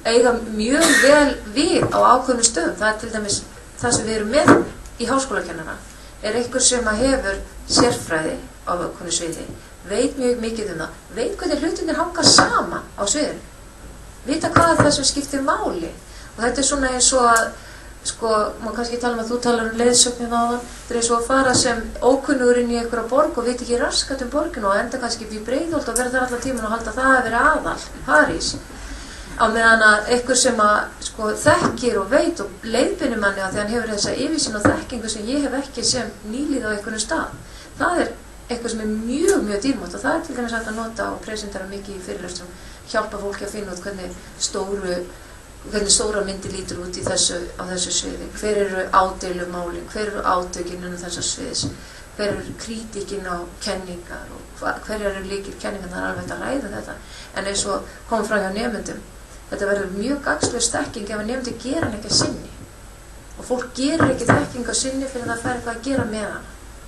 eiga mjög vel við á ákveðnum stöðum. Það er til dæmis það sem við erum með í háskólakennara er einhver sem að hefur sérfræði á ákveðnu sviði, veit mjög mikið það, veit hvernig hlutinir hanga saman á sviðinu, vita hvað er það sem skiptir máli. Og þetta er svona eins og að, sko, má kannski tala að þú talar leiðsögnin á það, þetta er eins og að fara sem ókunnugur inn í einhverja borg og veit ekki raskat borginu og enda kannski upp í Breiðholt og verða þar allan tíman og halda það að vera aðal í París. Á meðan að einhver sem að, sko, þekkir og veit og leiðbeinir manni á því hann hefur þessa yfirsýn og þekkingu sem ég hef ekki sem nýlið á einhvern stað. Það er eitthvað sem er mjög, mjög dýrmætt og það er til dæmis hægt að nota og presentera mikið í fyrirlestrum, hjálpa fólki að finna út hvernig stóra myndi lítur út á þessu sviði, hver eru ádeilumálin, hver eru átökin innan þessa sviðis, hver eru krítikinn á kenningar og hver eru lykilkenningar, það er alveg að ræða þetta. En eins og kom frá hjá nemendum, þetta verður mjög gagnslaus þekking ef að nemendur gera hann ekki að sinni. Og fólk gerir ekki þekking að sinni fyrir það fær eitthvað að gera með hana,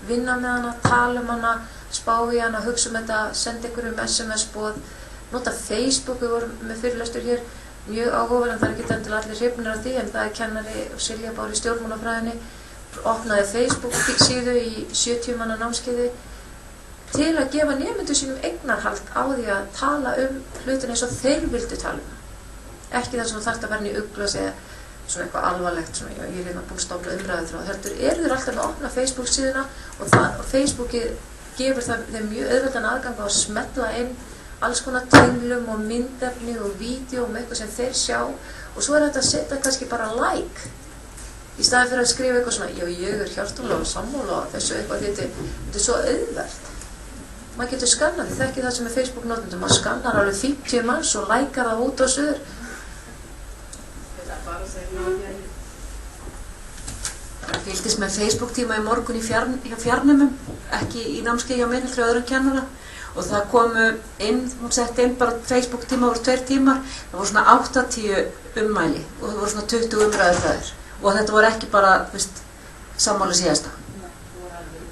vinna með hana, tala hana, spá í hana, hugsa þetta, senda einhverjum SMS-boð, nota Facebook, við vorum með fyrirlestur hér, mjög áhugaverð, en það er ekki endilega allir hrifnir af því, en það er kennari og Silja Bár í stjórnmálafræðinni, opnaði Facebook síðu í 70 manna námskeiði til að gefa nemendur sínum eignarhald á því að tala hlutin eins og þeir vildu tala ekki það sem þú þarft að vera í uglas eða svona eitthvað alvarlegt, svona, ég er búin stofla umræðuþráð, heldur þeir alltaf að opna Facebook síðuna og Facebookið gefur þeim mjög auðveldan aðgang að smetla inn alls konar tenglum og myndefni og vídeo um eitthvað sem þeir sjá og svo er þetta að setja kannski bara like í staðið fyrir að skrifa eitthvað svona, já ég er hjartanlega sammála þessu eitthvað, þetta er svo auðvelt maður getur skannað, þið þekkið það sem er Facebook notendum, maður skannar alveg 50 manns og lækar það út á suður. Það fylgdist með Facebook tíma í morgun í fjarnumum, ekki í námskeið hjá mér, heldur öðrum kennara. Og það komu inn, hún setti inn bara Facebook tíma, voru 2 tímar, það voru svona 80 ummæli og það voru svona 20 umræður þaður. Og þetta voru ekki bara, sammála síðasta.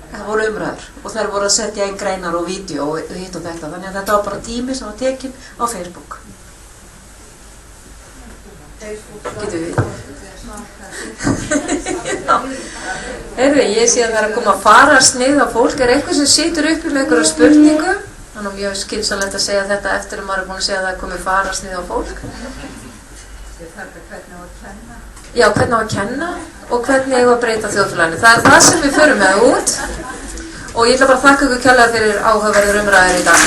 Það voru umræður og þær voru að setja inn greinar og vídeo og hitt og þetta. Þannig að þetta var bara tími sem var tekinn á Facebook. Getur við? Heyrðu, ég sé að það er að koma að fara snið á fólk. Er eitthvað sem situr uppi með einhverja spurningu? Þannig að mjög skynsamlegt að segja þetta eftir að maður er búin að segja að það er komið fara snið á fólk. Já, hvernig á að kenna og hvernig eigum að breyta þjóðfélaginu. Það er það sem við förum með út og ég ætla bara að þakka ykkur kærlega fyrir áhugaverðar umræður í dag.